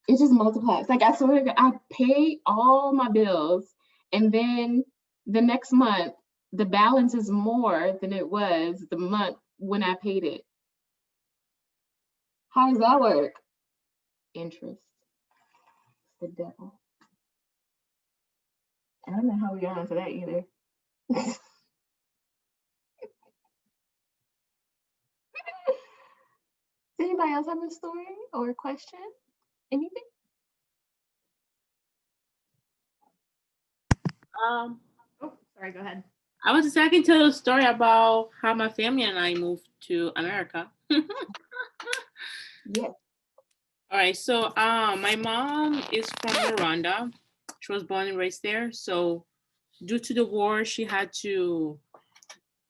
It just multiplies. Like I swear to God, I pay all my bills and then the next month, the balance is more than it was the month when I paid it. How does that work? Interest. It's the devil. I don't know how we got onto that either. Does anybody else have a story or a question? Anything?
Oh,
sorry, go ahead.
I was just I can tell a story about how my family and I moved to America.
Yeah.
All right, so my mom is from Rwanda. She was born and raised there. So due to the war, she had to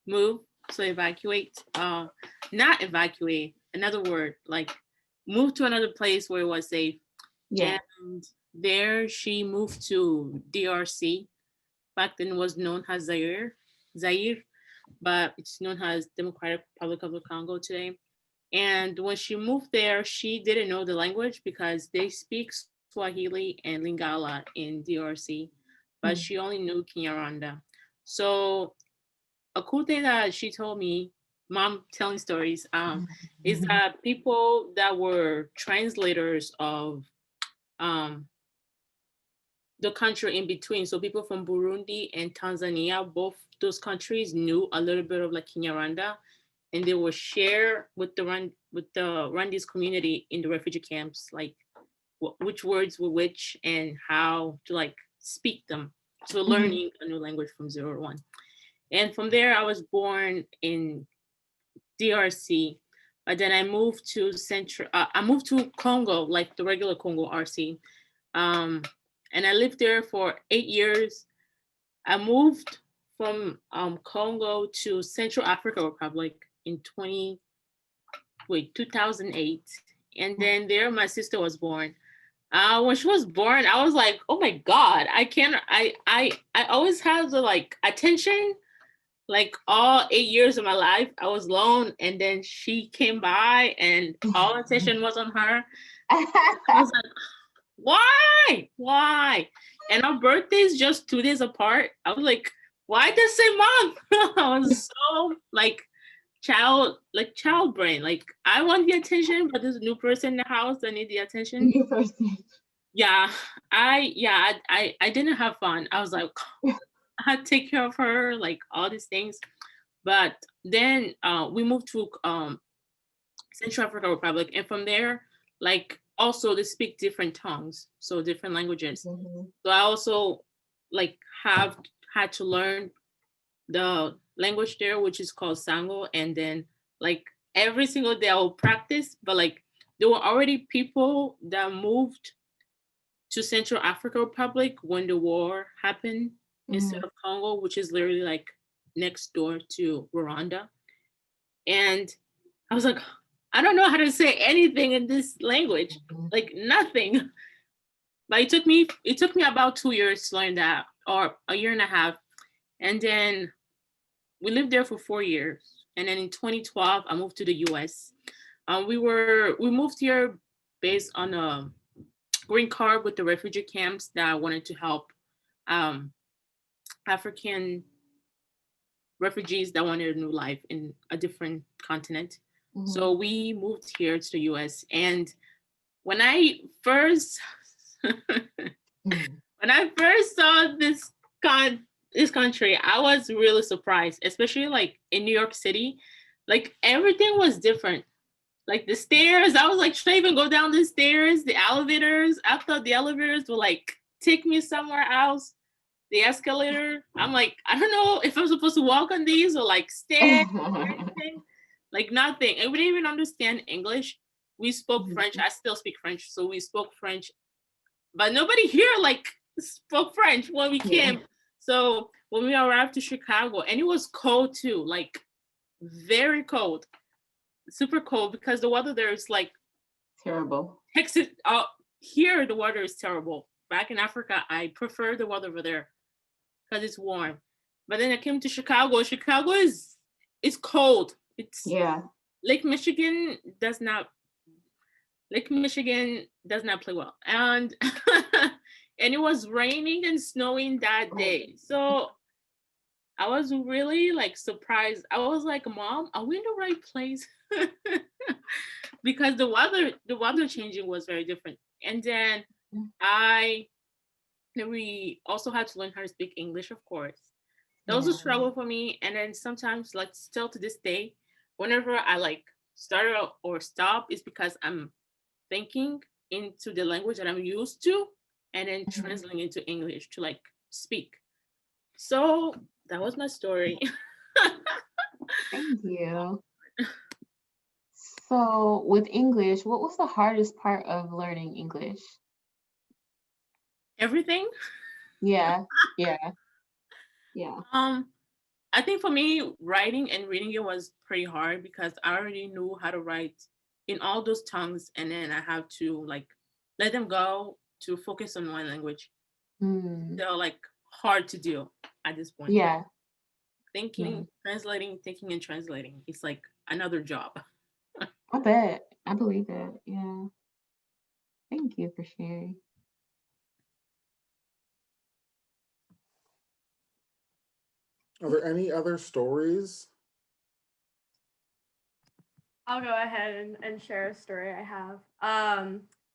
move, so evacuate. Not evacuate, another word, like move to another place where it was safe.
Yeah.
And there she moved to DRC. Back then it was known as Zaire, but it's known as Democratic Republic of the Congo today. And when she moved there, she didn't know the language because they speak Swahili and Lingala in DRC, but she only knew Kinyarwanda. So a cool thing that she told me, mom telling stories, is that people that were translators of the country in between, so people from Burundi and Tanzania, both those countries knew a little bit of like Kinyarwanda, and they would share with the Rwandese community in the refugee camps, like which words were which and how to like speak them. So learning a new language from 0 to 1. And from there, I was born in DRC, but then I moved to I moved to Congo, like the regular Congo RC. And I lived there for 8 years. I moved from Congo to Central Africa Republic in 2008. And then there my sister was born. When she was born, I was like, oh my God, I always had the like attention, like all 8 years of my life, I was alone. And then she came by and all attention was on her. I was like, why? And our birthdays just 2 days apart. I was like, why the same month? I was so like child brain. Like I want the attention, but there's a new person in the house that need the attention.
New person.
Yeah, I didn't have fun. I was like, I had to take care of her, like all these things. But then we moved to Central African Republic, and from there, like also they speak different tongues, so different languages. So I also like have had to learn the language there, which is called Sango, and then like every single day I will practice. But like there were already people that moved to Central African Republic when the war happened instead of Congo, which is literally like next door to Rwanda. And I was like, I don't know how to say anything in this language, like nothing. But it took me about 2 years to learn that, or a year and a half. And then we lived there for 4 years. And then in 2012, I moved to the US. We moved here based on a green card with the refugee camps that wanted to help African refugees that wanted a new life in a different continent. So we moved here to the US. And when I first saw this country, I was really surprised, especially like in New York City. Like everything was different. Like the stairs, I was like, should I even go down the stairs? The elevators, I thought the elevators would like take me somewhere else. The escalator, I'm like, I don't know if I'm supposed to walk on these or like stand or anything. Like nothing. And we didn't even understand English. We spoke French. I still speak French, so we spoke French. But nobody here like spoke French when we came. So when we arrived to Chicago, and it was cold too, like very cold, super cold, because the weather there is like
terrible.
Texas, here the weather is terrible, back in Africa, I prefer the weather over there because it's warm. But then I came to Chicago. Chicago is cold. It's Lake Michigan does not play well. And and it was raining and snowing that day. So I was really like surprised. I was like, Mom, are we in the right place? Because the weather changing was very different. And then we also had to learn how to speak English, of course. That was a struggle for me. And then sometimes, like still to this day, whenever I like start or stop, it's because I'm thinking into the language that I'm used to and then translating into English to like speak. So that was my story.
Thank you. So with English, what was the hardest part of learning English?
Everything.
Yeah.
I think for me, writing and reading it was pretty hard because I already knew how to write in all those tongues, and then I have to like let them go to focus on one language. They're like hard to do at this point. Thinking, translating, thinking and translating. It's like another job.
I bet. I believe it. Yeah. Thank you for sharing.
Are there any other stories?
I'll go ahead and share a story I have.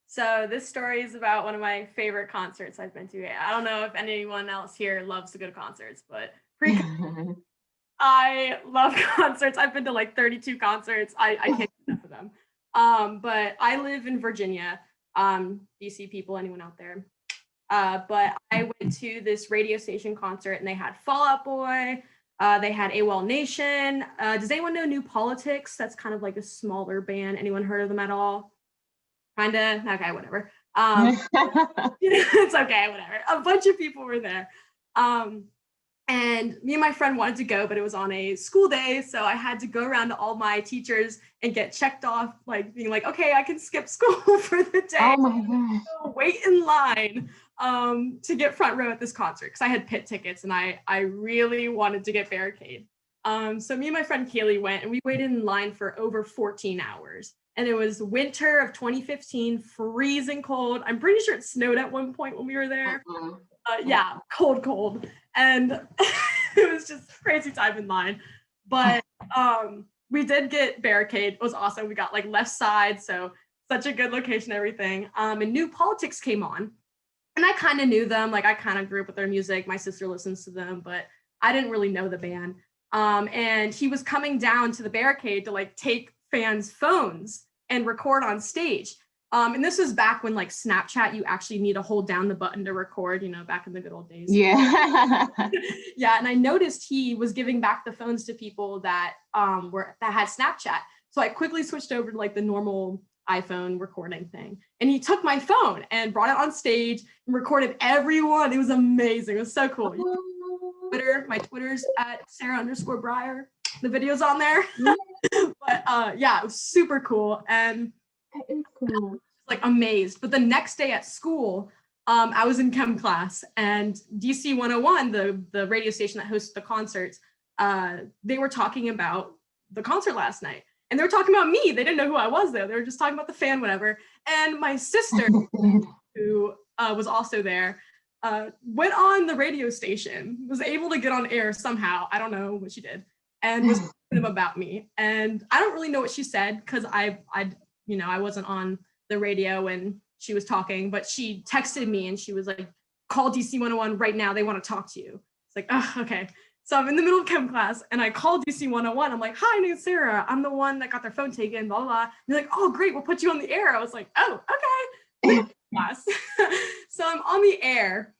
So this story is about one of my favorite concerts I've been to. I don't know if anyone else here loves to go to concerts, but I love concerts. I've been to like 32 concerts. I can't get enough of them. But I live in Virginia. DC people, anyone out there? But I went to this radio station concert and they had Fall Out Boy. They had AWOL Nation. Does anyone know New Politics? That's kind of like a smaller band. Anyone heard of them at all? Kinda? Okay, whatever. It's okay, whatever. A bunch of people were there. And me and my friend wanted to go, but it was on a school day. So I had to go around to all my teachers and get checked off, like being like, okay, I can skip school for the day.
Oh my gosh.
So wait in line to get front row at this concert because I had pit tickets and I really wanted to get barricade. So me and my friend Kaylee went and we waited in line for over 14 hours. And it was winter of 2015, freezing cold. I'm pretty sure it snowed at one point when we were there. Yeah, cold. And it was just crazy time in line. But we did get barricade. It was awesome. We got like left side, so such a good location, everything. And New Politics came on. And I kind of knew them. Like I kind of grew up with their music. My sister listens to them, but I didn't really know the band. And he was coming down to the barricade to like take fans' phones and record on stage. And this was back when like Snapchat, you actually need to hold down the button to record, you know, back in the good old days.
Yeah.
Yeah. And I noticed he was giving back the phones to people that had Snapchat. So I quickly switched over to like the normal iPhone recording thing. And he took my phone and brought it on stage and recorded everyone. It was amazing. It was so cool. My Twitter's at Sarah_Breyer. The video's on there. But yeah, it was super cool. And
that is cool.
Like amazed. But the next day at school, I was in chem class and DC 101, the radio station that hosts the concerts, they were talking about the concert last night. And they were talking about me. They didn't know who I was though. They were just talking about the fan, whatever. And my sister, who was also there, went on the radio station, was able to get on air somehow. I don't know what she did. And was talking to them about me. And I don't really know what she said because I wasn't on the radio when she was talking, but she texted me and she was like, call DC 101 right now. They want to talk to you. It's like, oh, okay. So I'm in the middle of chem class and I called DC 101. I'm like, hi, name's Sarah. I'm the one that got their phone taken, blah, blah, blah. And they're like, oh, great. We'll put you on the air. I was like, oh, okay. So I'm on the air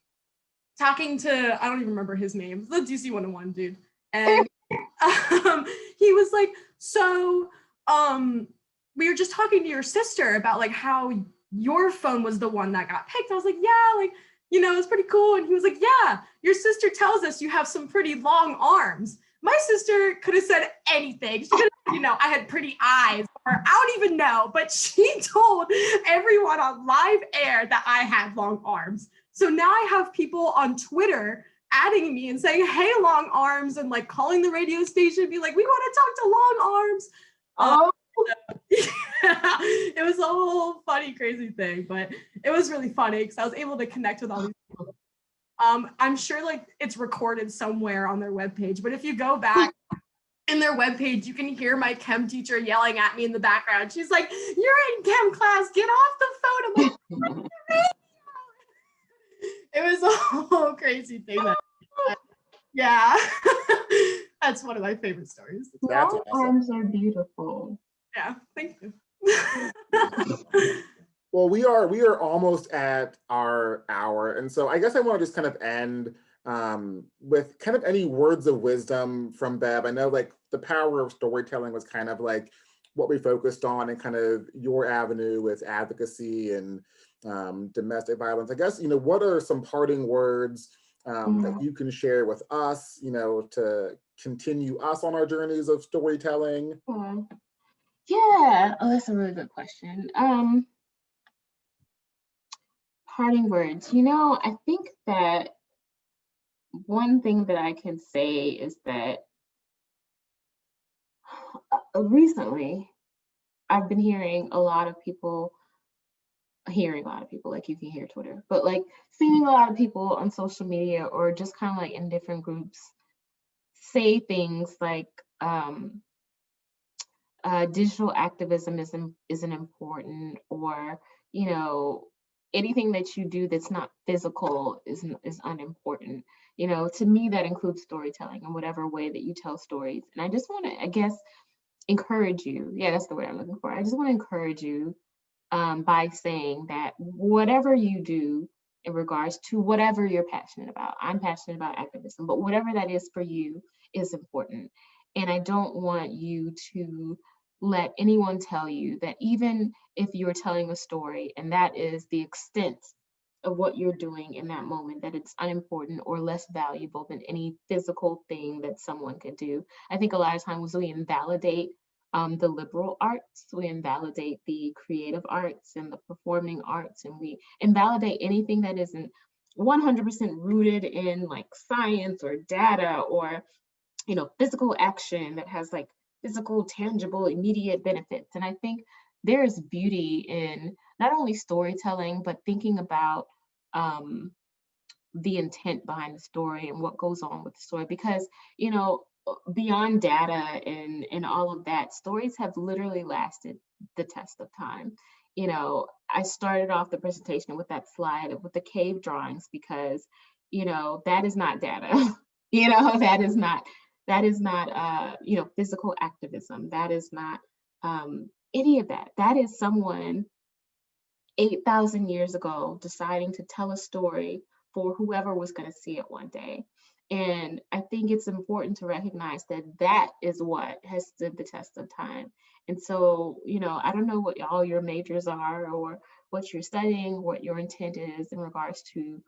talking to, I don't even remember his name, the DC 101 dude. And he was like, so we were just talking to your sister about like how your phone was the one that got picked. I was like, yeah, like, you know, it's pretty cool. And he was like, yeah, your sister tells us you have some pretty long arms. My sister could have said anything. She could have, I had pretty eyes, or I don't even know, but she told everyone on live air that I had long arms. So now I have people on Twitter adding me and saying, hey, long arms, and like calling the radio station, be like, we want to talk to long arms. It was a whole funny, crazy thing, but it was really funny because I was able to connect with all these people. I'm sure like it's recorded somewhere on their webpage, but if you go back in their webpage, you can hear my chem teacher yelling at me in the background. She's like, you're in chem class, get off the phone. I'm like, it was a whole crazy thing. Yeah, that's one of my favorite stories.
Long arms are beautiful.
Yeah, thank you.
Well, we are almost at our hour, and so I guess I want to just kind of end with kind of any words of wisdom from Bev. I know like the power of storytelling was kind of like what we focused on, and kind of your avenue with advocacy and domestic violence. I guess, what are some parting words that you can share with us, to continue us on our journeys of storytelling?
Yeah, that's a really good question. Parting words, I think that one thing that I can say is that recently I've been hearing a lot of people, like you can hear Twitter, but like seeing a lot of people on social media or just kind of like in different groups say things like digital activism isn't important, or anything that you do that's not physical is unimportant. To me that includes storytelling in whatever way that you tell stories. And I just want to, I guess, encourage you. Yeah, that's the word I'm looking for. I just want to encourage you by saying that whatever you do in regards to whatever you're passionate about, I'm passionate about activism, but whatever that is for you is important. And I don't want you to let anyone tell you that even if you're telling a story and that is the extent of what you're doing in that moment, that it's unimportant or less valuable than any physical thing that someone could do. I think a lot of times we invalidate the liberal arts, we invalidate the creative arts and the performing arts, and we invalidate anything that isn't 100% rooted in like science or data or physical action that has like physical, tangible, immediate benefits. And I think there is beauty in not only storytelling, but thinking about the intent behind the story and what goes on with the story. Because, beyond data and all of that, stories have literally lasted the test of time. I started off the presentation with that slide with the cave drawings because, that is not data. That is not physical activism. That is not any of that. That is someone 8,000 years ago deciding to tell a story for whoever was going to see it one day. And I think it's important to recognize that that is what has stood the test of time. And so, I don't know what all your majors are or what you're studying, what your intent is in regards to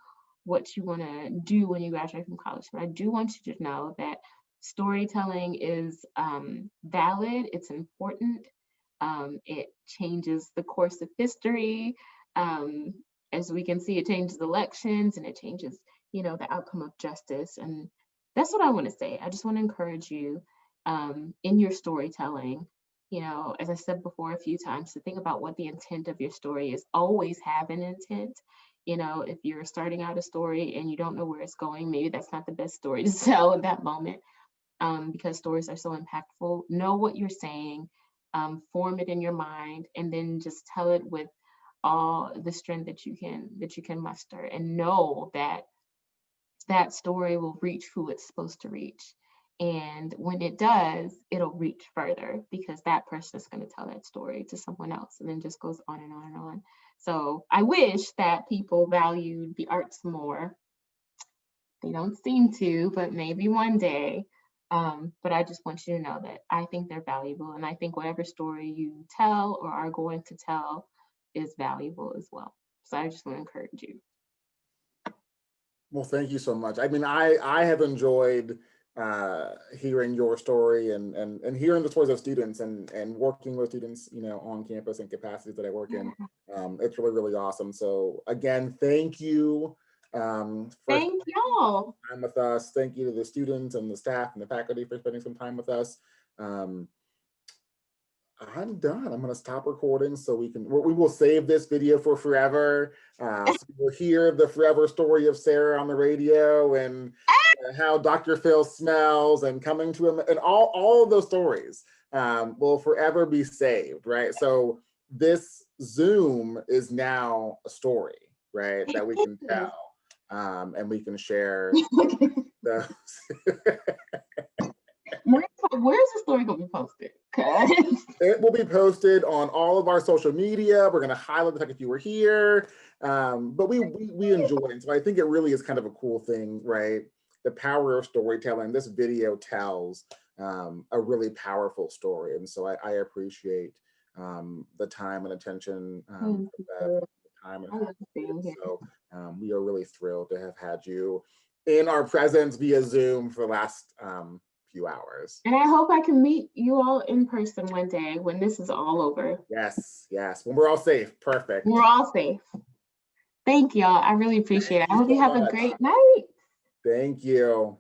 what you want to do when you graduate from college. But I do want you to know that storytelling is valid, it's important, it changes the course of history. As we can see, it changes elections and it changes, the outcome of justice. And that's what I want to say. I just want to encourage you in your storytelling, as I said before a few times, to think about what the intent of your story is. Always have an intent. If you're starting out a story and you don't know where it's going, maybe that's not the best story to tell in that moment. Because stories are so impactful. Know what you're saying, form it in your mind, and then just tell it with all the strength that you can muster, and know that that story will reach who it's supposed to reach. And when it does, it'll reach further because that person is going to tell that story to someone else, and then just goes on and on and on. So I wish that people valued the arts more. They don't seem to, but maybe one day. But I just want you to know that I think they're valuable, and I think whatever story you tell or are going to tell is valuable as well. So I just want to encourage you.
Well, thank you so much. I mean, I have enjoyed hearing your story and hearing the stories of students and working with students, you know, on campus and capacities that I work in. It's really, really awesome. So again, thank you.
Thank y'all.
Time with us. Thank you to the students and the staff and the faculty for spending some time with us. I'm done. I'm going to stop recording so we will save this video for forever. So we'll hear the forever story of Sarah on the radio and how Dr. Phil smells and coming to him and all of those stories will forever be saved, right? So this Zoom is now a story, right? That we can tell and we can share.
Where's the story going to be posted?
It will be posted on all of our social media. We're going to highlight the fact that you were here, but we enjoy it. So I think it really is kind of a cool thing, right? The power of storytelling. This video tells a really powerful story, and so I appreciate the time and attention. So we are really thrilled to have had you in our presence via Zoom for the last few hours.
And I hope I can meet you all in person one day when this is all over.
Yes, yes. When we're all safe. Perfect.
We're all safe. Thank y'all. I really appreciate it. I hope you have a great night.
Thank you.